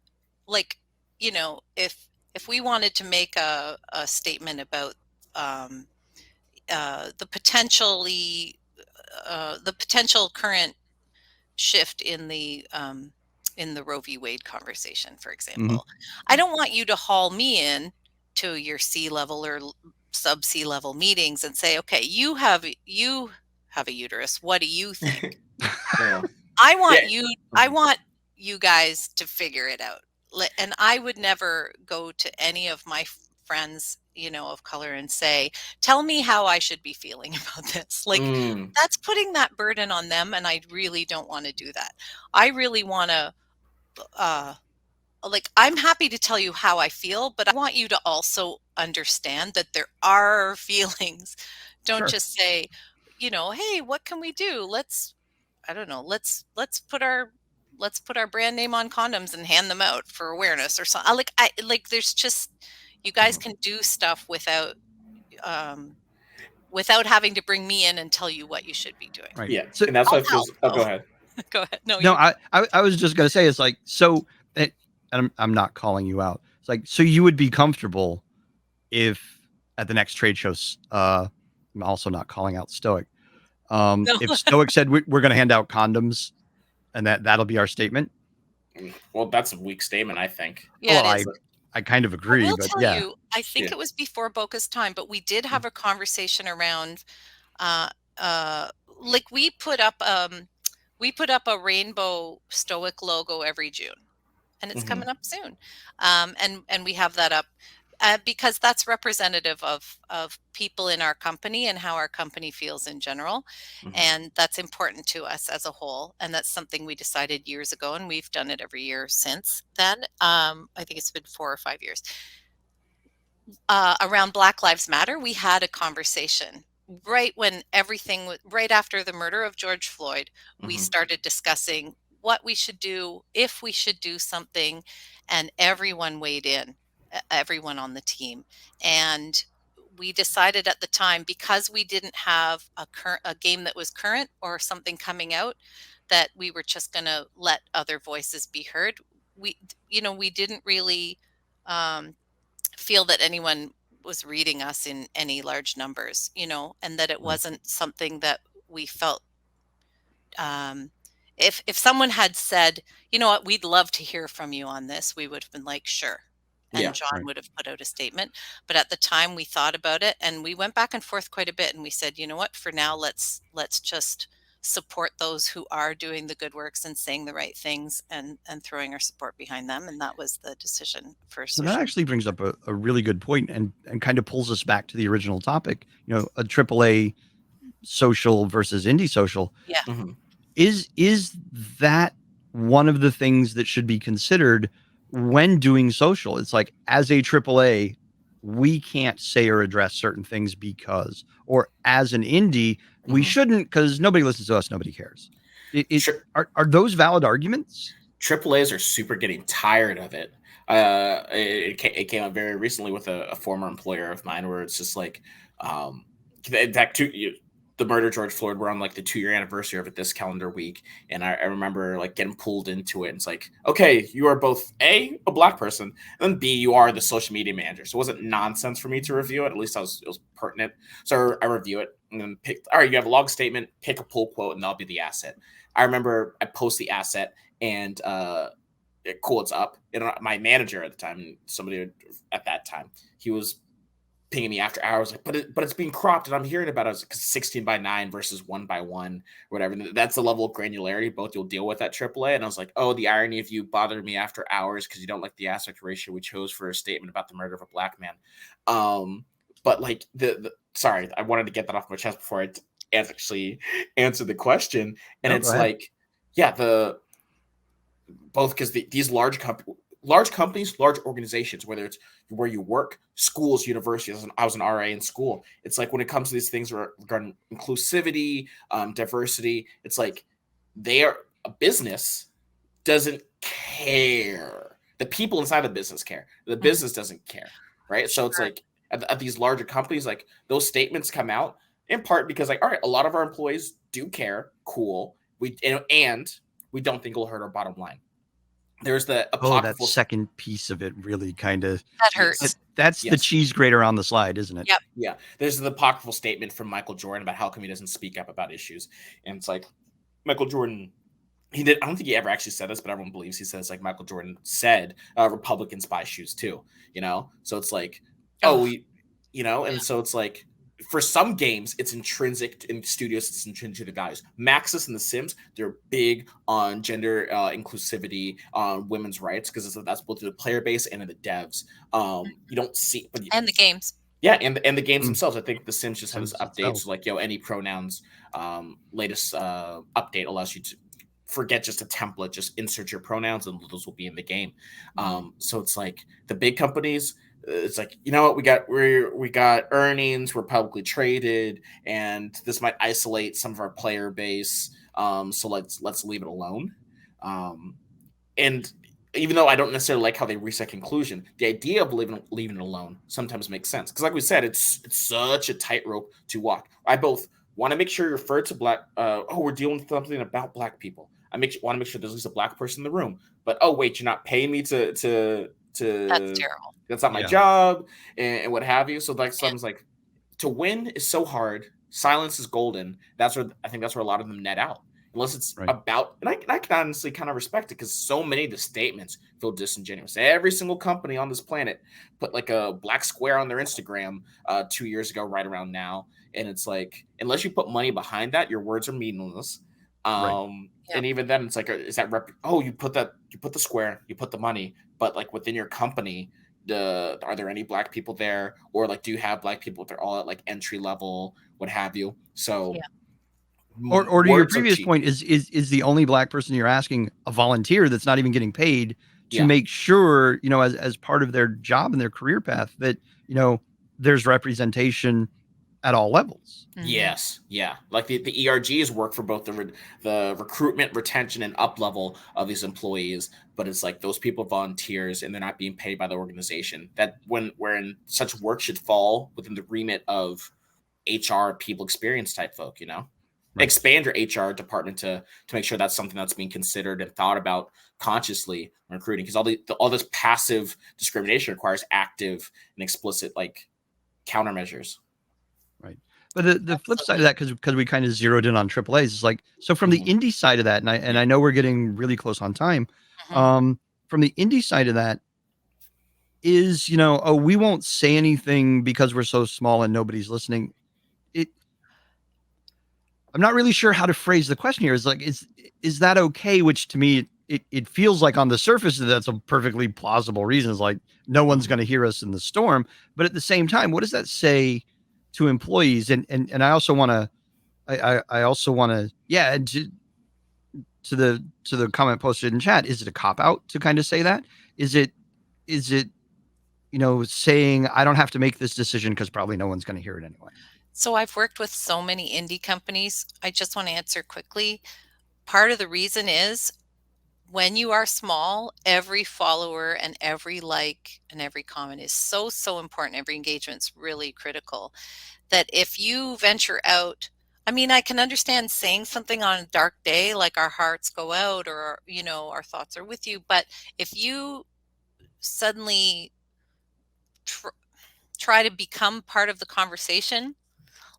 Like, if we wanted to make a statement about, um, the potential current shift in the Roe v. Wade conversation, for Mhm. example. I don't want you to haul me in to your sea level or sub sea level meetings and say, "Okay, you have a uterus. What do you think?" Yeah. I Yeah. want you I Mhm. want you guys to figure it out. And I would never go to any of my friends, of color and say, "Tell me how I should be feeling about this." Like, Mm. that's putting that burden on them, and I really don't wanna do that. I really wanna, uh like, I'm happy to tell you how I feel, but I want you to also understand that there are feelings. Don't Sure. just say, "Hey, what can we do? I don't know, let's put our brand name on condoms and hand them out for awareness or something." Like there's just you guys Mhm. can do stuff um without having to bring me in and tell you what you should be doing. Right. Yeah. So And that's why I'll it help feels. Oh, go though. ahead. Go ahead. No, no, you go. I was just gonna say it's like so and I'm not calling you out. It's like so you would be comfortable if at the next trade shows, I'm also not calling out Stoic. No. If Stoic said we're going to hand out condoms and that'll be our statement. Well, that's a weak statement, I think. Yeah, Well, it is. I kind of I agree, will but tell yeah. you, I think Yeah. it was before Boca's time, but we did have a conversation around uh uh like we put up a rainbow stoic logo every June, and it's Mhm. coming up soon. And we have that up because that's representative of people in our company and how our company feels in general, Mhm. and that's important to us as a whole. And that's something we decided years ago, and we've done it every year since then. I think it's been 4 or 5 years. Around Black Lives Matter, we had a conversation right after the murder of George Floyd. We Mhm. started discussing what we should do, if we should do something, and everyone weighed in, everyone on the team. And we decided at the time, because we didn't have a game that was current or something coming out, that we were just going to let other voices be heard. We didn't really feel that anyone was reading us in any large numbers, and that it wasn't something that we felt. If someone had said, you know what, we'd love to hear from you on this, we would have been like, sure. And John would have put out a statement. But at the time we thought about it, and we went back and forth quite a bit, and we said, you know what, for now, let's just support those who are doing the good works and saying the right things, and throwing our support behind them. And that was the decision for So that actually brings up a really good point, and kind of pulls us back to the original topic, a AAA social versus indie social. Yeah. Mm-hmm. Is that one of the things that should be considered when doing social? It's like, as a AAA, we can't say or address certain things because, or as an indie, we shouldn't, because nobody listens to us, nobody cares. Sure. Are those valid arguments? AAAs are super getting tired of it. It came up very recently with a former employer of mine, where it's just like, the murder of George Floyd, we're on like the 2-year anniversary of it this calendar week. And I remember like getting pulled into it. And it's like, okay, you are both a black person, and then B, you are the social media manager. So it wasn't nonsense for me to review it. At least it was pertinent. So I review it and then all right, you have a log statement, pick a pull quote, and that'll be the asset. I remember I post the asset, and it's up. And my manager at the time, somebody at that time, he was pinging me after hours, like, but it's being cropped, and I'm hearing about it because 16:9 versus 1:1, whatever. That's the level of granularity both you'll deal with at AAA. And I was like, oh, the irony of you bothering me after hours because you don't like the aspect ratio we chose for a statement about the murder of a black man. But like sorry, I wanted to get that off my chest before I actually answer the question. And it's like, yeah, both because these large companies, large organizations, whether it's where you work, schools, universities. I was an RA in school. It's like when it comes to these things regarding inclusivity, diversity, it's like a business doesn't care. The people inside the business care. The business doesn't care, right? So it's like at these larger companies, like those statements come out in part because, like, all right, a lot of our employees do care. Cool. And we don't think it'll hurt our bottom line. There's the apocryphal. That second piece of it really kind of that hurts. That's the cheese grater on the slide, isn't it? Yep. Yeah. There's the apocryphal statement from Michael Jordan about how come he doesn't speak up about issues. And it's like Michael Jordan, I don't think he ever actually said this, but everyone believes he says, like, Michael Jordan said, Republicans buy shoes too, So it's like, and so it's like, for some games, it's intrinsic in studios. It's intrinsic to values. Maxis and The Sims, they're big on gender inclusivity, on women's rights, because that's both the player base and in the devs. You don't see, and the games. Yeah, and the games themselves. I think The Sims just had this update, so like, any pronouns. Latest update allows you to forget just a template, just insert your pronouns, and those will be in the game. So it's like the big companies. It's like, you know what, we got earnings, we're publicly traded, and this might isolate some of our player base. So let's leave it alone. And even though I don't necessarily like how they reach that conclusion, the idea of leaving it alone sometimes makes sense. Because like we said, it's such a tightrope to walk. I both want to make sure you're referred to black. We're dealing with something about black people. I want to make sure there's at least a black person in the room. But wait, you're not paying me to That's terrible. That's not my job, and what have you. So like, something's like, to win is so hard. Silence is golden. I think that's where a lot of them net out. Unless it's about, and I can honestly kind of respect it, because so many of the statements feel disingenuous. Every single company on this planet put like a black square on their Instagram 2 years ago, right around now. And it's like, unless you put money behind that, your words are meaningless. And even then, it's like, is that you put the square, you put the money, but like within your company, are there any black people there, or like, do you have black people if they're all at like entry level, what have you? So, or to your previous point, is the only black person you're asking a volunteer that's not even getting paid to make sure, as part of their job and their career path, that there's representation at all levels. Yes, yeah. Like the ERGs work for both the recruitment, retention, and up level of these employees, but it's like those people volunteers and they're not being paid by the organization. That wherein such work should fall within the remit of HR, people experience type folk. Right. Expand your HR department to make sure that's something that's being considered and thought about consciously when recruiting, because all this passive discrimination requires active and explicit like countermeasures. Right. But the flip side of that, because we kind of zeroed in on AAAs, is like, so from the indie side of that, and I know we're getting really close on time. From the indie side of that is, we won't say anything because we're so small and nobody's listening. I'm not really sure how to phrase the question here. Is like, is that okay? Which to me, it feels like on the surface that's a perfectly plausible reason. It's like no one's going to hear us in the storm. But at the same time, what does that say to employees? And I also want to, I also want to, and to the comment posted in chat, is it a cop out to kind of say that? Is it saying I don't have to make this decision because probably no one's going to hear it anyway? So I've worked with so many indie companies. I just want to answer quickly. Part of the reason is when you are small, every follower and every like and every comment is so important. Every engagement's really critical. That if you venture out, I mean, I can understand saying something on a dark day, like our hearts go out or, our thoughts are with you. But if you suddenly try to become part of the conversation,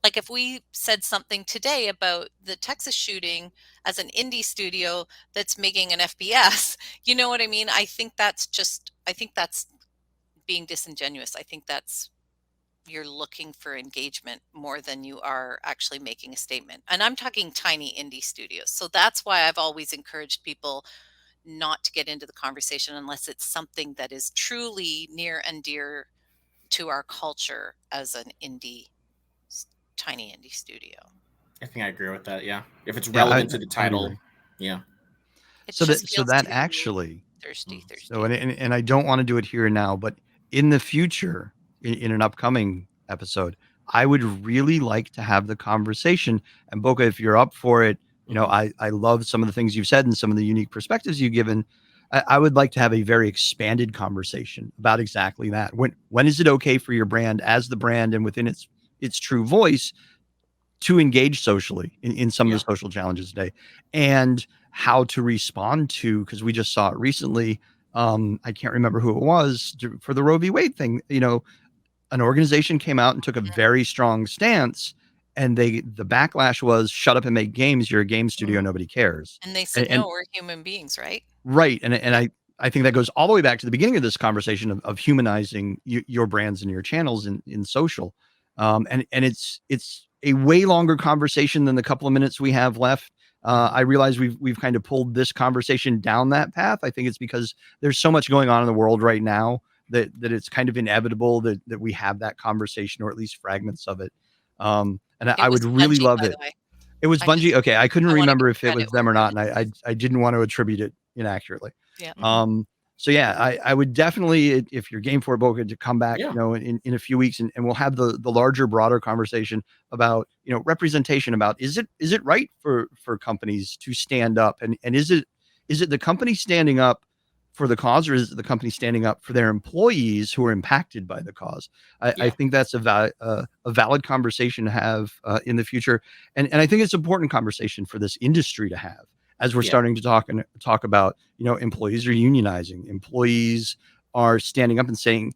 like if we said something today about the Texas shooting as an indie studio that's making an FPS, you know what I mean? I think that's being disingenuous. I think you're looking for engagement more than you are actually making a statement. And I'm talking tiny indie studios. So that's why I've always encouraged people not to get into the conversation unless it's something that is truly near and dear to our culture as an tiny indie studio. I think I agree with that. Yeah, if it's relevant to the title, yeah. So that actually thirsty. So and I don't want to do it here and now, but in the future, in an upcoming episode, I would really like to have the conversation. And Boka, if you're up for it, I love some of the things you've said and some of the unique perspectives you've given. I would like to have a very expanded conversation about exactly that. When is it okay for your brand as the brand and within its true voice to engage socially in some of the social challenges today, and how to respond to, because we just saw it recently. I can't remember who it was for the Roe v. Wade thing. An organization came out and took a very strong stance, and the backlash was, shut up and make games. You're a game studio. Nobody cares. And they said, no, we're human beings, right? Right. And I think that goes all the way back to the beginning of this conversation of humanizing your brands and your channels in social. And it's a way longer conversation than the couple of minutes we have left. I realize we've kind of pulled this conversation down that path. I think it's because there's so much going on in the world right now that it's kind of inevitable that we have that conversation, or at least fragments of it. And I would really love it. It was Bungie. Okay. I couldn't remember if it was them or not. And I didn't want to attribute it inaccurately. Yeah. So yeah, I would definitely, if you're game for it, Boka, to come back, in a few weeks, and we'll have the larger, broader conversation about, representation, about is it right for companies to stand up, and is it the company standing up for the cause, or is it the company standing up for their employees who are impacted by the cause? I think that's a valid conversation to have in the future, and I think it's an important conversation for this industry to have, as we're starting to talk about, employees are unionizing, employees are standing up and saying,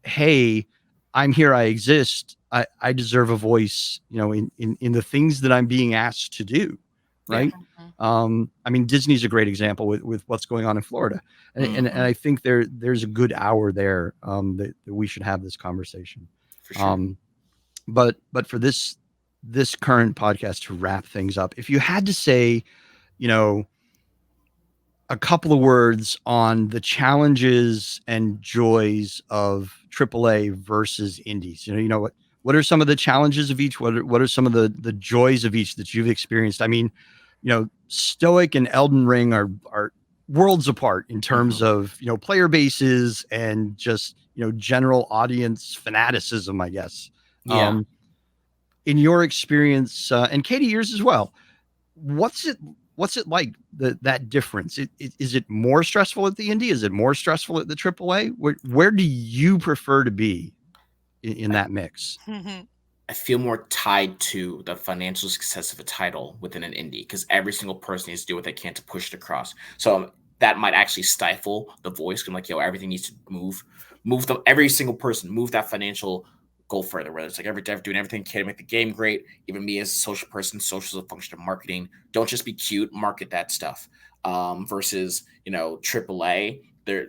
hey, I'm here, I exist, I deserve a voice, in the things that I'm being asked to do. Right. I mean, Disney's a great example with what's going on in Florida. And I think there's a good hour there that we should have this conversation. For sure. But for this current podcast, to wrap things up, if you had to say, a couple of words on the challenges and joys of AAA versus indies. What are some of the challenges of each? What are some of the joys of each that you've experienced? I mean, Stoic and Elden Ring are worlds apart in terms of, player bases and just, general audience fanaticism, I guess. Yeah. in your experience, and Katie, yours as well, what's it like, that difference? Is it more stressful at the indie? Is it more stressful at the AAA? Where do you prefer to be in that mix? I feel more tied to the financial success of a title within an indie because every single person needs to do what they can to push it across. So that might actually stifle the voice. I'm like, yo, everything needs to move them. Every single person move that financial goal further. Whether it's like every dev doing everything can to make the game great. Even me as a social person, social is a function of marketing. Don't just be cute, market that stuff. Versus AAA. There,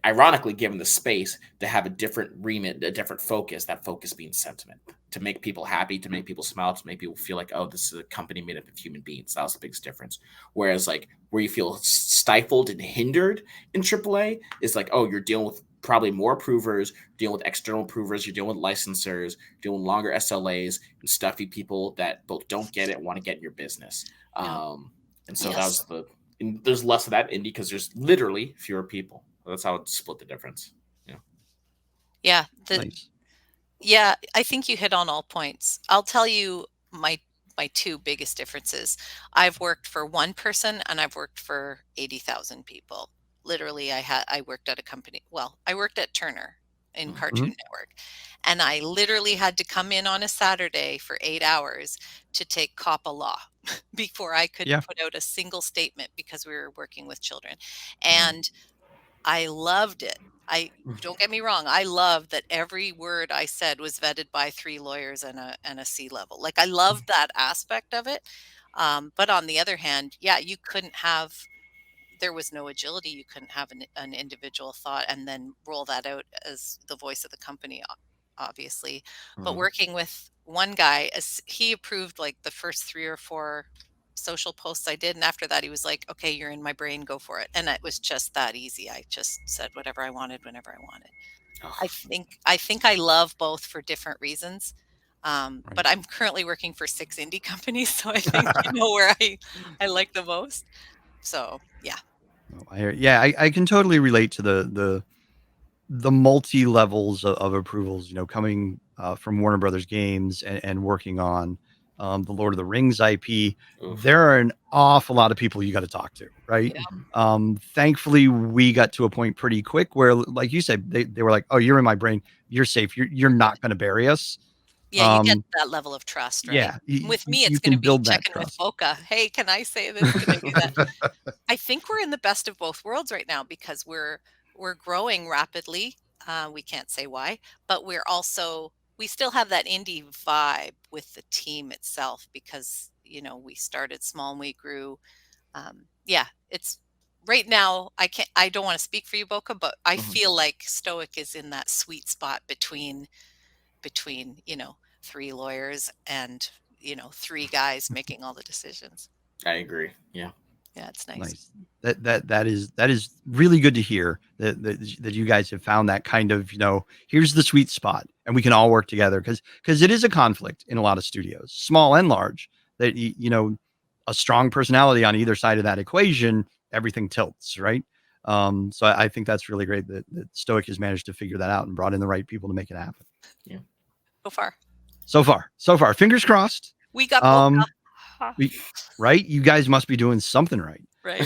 ironically given the space to have a different remit, a different focus, that focus being sentiment, to make people happy, to make people smile, to make people feel like, oh, this is a company made up of human beings. That was the biggest difference. Whereas like where you feel stifled and hindered in AAA is like, oh, you're dealing with probably more approvers, dealing with external approvers, you're dealing with licensors, dealing with longer SLAs and stuffy people that both don't get it, want to get in your business. And so that was there's less of that indie because there's literally fewer people. That's how it split the difference. Yeah. Nice. Yeah, I think you hit on all points. I'll tell you my two biggest differences. I've worked for one person and I've worked for 80,000 people. Literally, I worked at a company. Well, I worked at Turner in Cartoon Network, and I literally had to come in on a Saturday for 8 hours to take COPPA law before I could put out a single statement because we were working with children. And I loved it. Don't get me wrong, I love that every word I said was vetted by 3 lawyers and a C-level. Like, I loved that aspect of it. But on the other hand, yeah, there was no agility. You couldn't have an individual thought and then roll that out as the voice of the company, obviously. But working with one guy, as he approved like the first 3 or 4 social posts I did, and after that he was like, okay, you're in my brain, go for it. And it was just that easy. I just said whatever I wanted whenever I wanted. I think I love both for different reasons. But I'm currently working for 6 indie companies, so I think where I like the most. So yeah. I can totally relate to the multi levels of approvals. Coming from Warner Brothers Games and working on the Lord of the Rings IP. There are an awful lot of people you got to talk to, right? Thankfully, we got to a point pretty quick where, like you said, they were like, "Oh, you're in my brain. You're safe. You're not going to bury us." Yeah, you get that level of trust, right? Yeah, With me, you it's going to can be build that checking with trust. Boka. Hey, can I say this? Can I do that? I think we're in the best of both worlds right now because we're growing rapidly. We can't say why, but we still have that indie vibe with the team itself because we started small and we grew. It's right now. I don't want to speak for you, Boka, but I feel like Stoic is in that sweet spot between 3 lawyers and 3 guys making all the decisions. I agree. Yeah, it's nice. That is really good to hear that you guys have found that kind of, here's the sweet spot and we can all work together because it is a conflict in a lot of studios, small and large, that a strong personality on either side of that equation, everything tilts, right? So I think that's really great that Stoic has managed to figure that out and brought in the right people to make it happen. Yeah. So far, fingers crossed. We got Boka. Right? You guys must be doing something right. Right.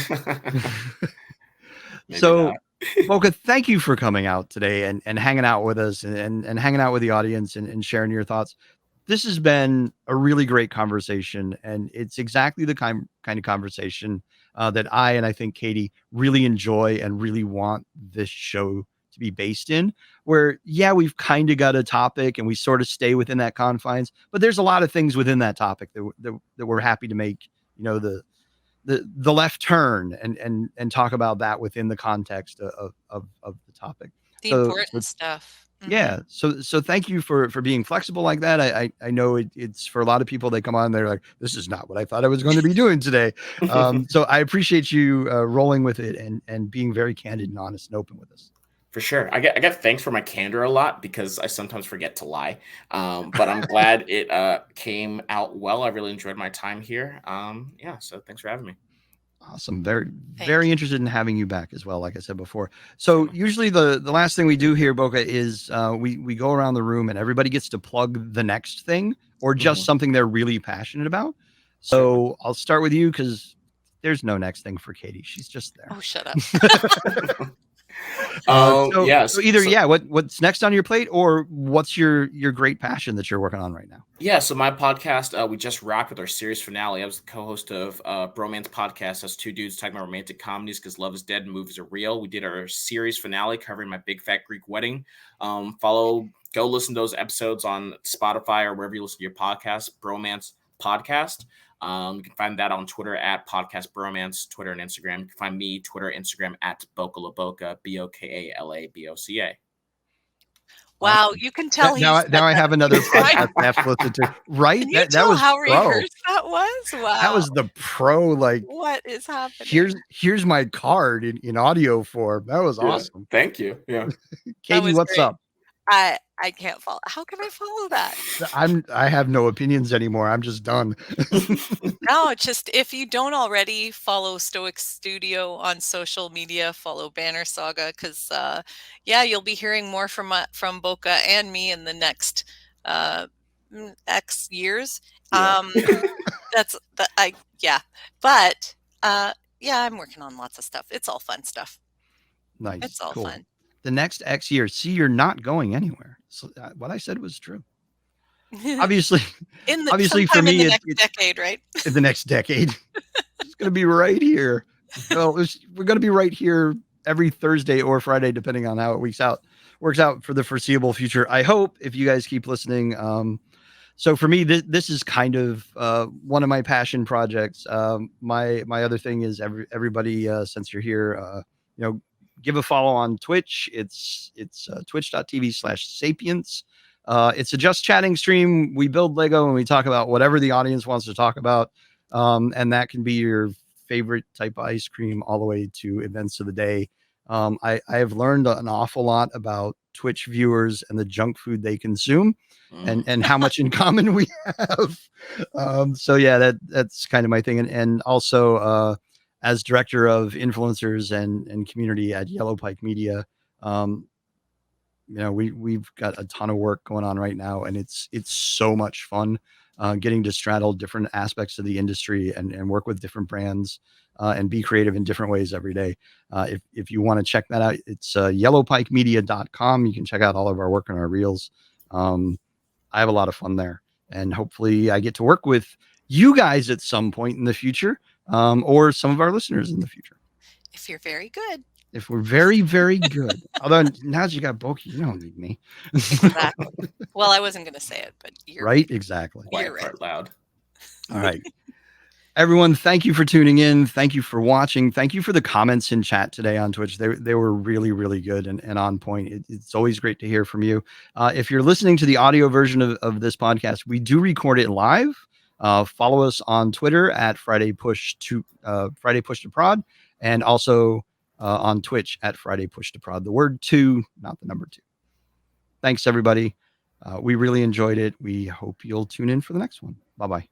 So, Boka, thank you for coming out today and hanging out with us and hanging out with the audience and sharing your thoughts. This has been a really great conversation, and it's exactly the kind of conversation that I think Katie really enjoy and really want this show to be based in, where, we've kind of got a topic and we sort of stay within that confines, but there's a lot of things within that topic that we're happy to make, the left turn and talk about that within the context of the topic. The important stuff. Yeah. So thank you for being flexible like that. I know it's for a lot of people, they come on, they're like, this is not what I thought I was going to be doing today. So I appreciate you rolling with it and being very candid and honest and open with us. For sure. I get thanks for my candor a lot because I sometimes forget to lie. But I'm glad it came out well. I really enjoyed my time here. So thanks for having me. Awesome. Very, Thank very you. interested in having you back as well, like I said before. So usually the last thing we do here, Boka, is we go around the room and everybody gets to plug the next thing or just something they're really passionate about. So I'll start with you because there's no next thing for Katie. She's just there. Oh, shut up. So either what's next on your plate, or what's your great passion that you're working on right now? Yeah, so my podcast, we just wrapped with our series finale. I was the co-host of Bromance podcast. That's two dudes talking about romantic comedies because love is dead and movies are real. We did our series finale covering my big fat Greek wedding. Go listen to those episodes on Spotify or wherever you listen to your podcast, Bromance Podcast. You can find that on Twitter at Podcast Bromance, Twitter and Instagram. You can find me, Twitter, Instagram at Boka La Boka, BOKALABOCA. Wow, Awesome. you can tell now I have another podcast I have to listen to. Right? Can you That tell was how pro. rehearsed that was? Wow. That was the pro. Like, what is happening? Here's my card in audio form. That was awesome. Thank you. Yeah. Katie, what's great. up? I can't follow. How can I follow that? I have no opinions anymore. I'm just done. No, just if you don't already follow Stoic Studio on social media, follow Banner Saga because you'll be hearing more from Boka and me in the next X years. Yeah. But I'm working on lots of stuff. It's all fun stuff. Nice. It's all cool. fun. The next X years, see, you're not going anywhere. So what I said was true. Obviously, for me, in the next decade, right? In the next decade, it's going to be right here. Well, we're going to be right here every Thursday or Friday, depending on how it works out for the foreseeable future. I hope, if you guys keep listening. So for me, this is kind of one of my passion projects. My other thing is everybody, since you're here, give a follow on Twitch. It's twitch.tv/sapience. It's a just chatting stream. We build Lego and we talk about whatever the audience wants to talk about. And that can be your favorite type of ice cream all the way to events of the day. I have learned an awful lot about Twitch viewers and the junk food they consume and how much in common we have. That's kind of my thing. And also, as director of influencers and community at Yellow Pike Media, we've got a ton of work going on right now, and it's so much fun getting to straddle different aspects of the industry and work with different brands and be creative in different ways every day. If you want to check that out, it's yellowpikemedia.com. You can check out all of our work on our reels. I have a lot of fun there, and hopefully I get to work with you guys at some point in the future, or some of our listeners in the future. If you're very good. If we're very, very good. Although now that you got Boka, you don't need me. Exactly. Well, I wasn't going to say it, but you're right. Exactly. You're right. Loud. All right. Everyone, thank you for tuning in. Thank you for watching. Thank you for the comments in chat today on Twitch. They were really, really good and on point. It's always great to hear from you. If you're listening to the audio version of this podcast, we do record it live. Follow us on Twitter at Friday Push to Prod, and also on Twitch at Friday Push to Prod. The word 2, not the number 2. Thanks, everybody. We really enjoyed it. We hope you'll tune in for the next one. Bye-bye.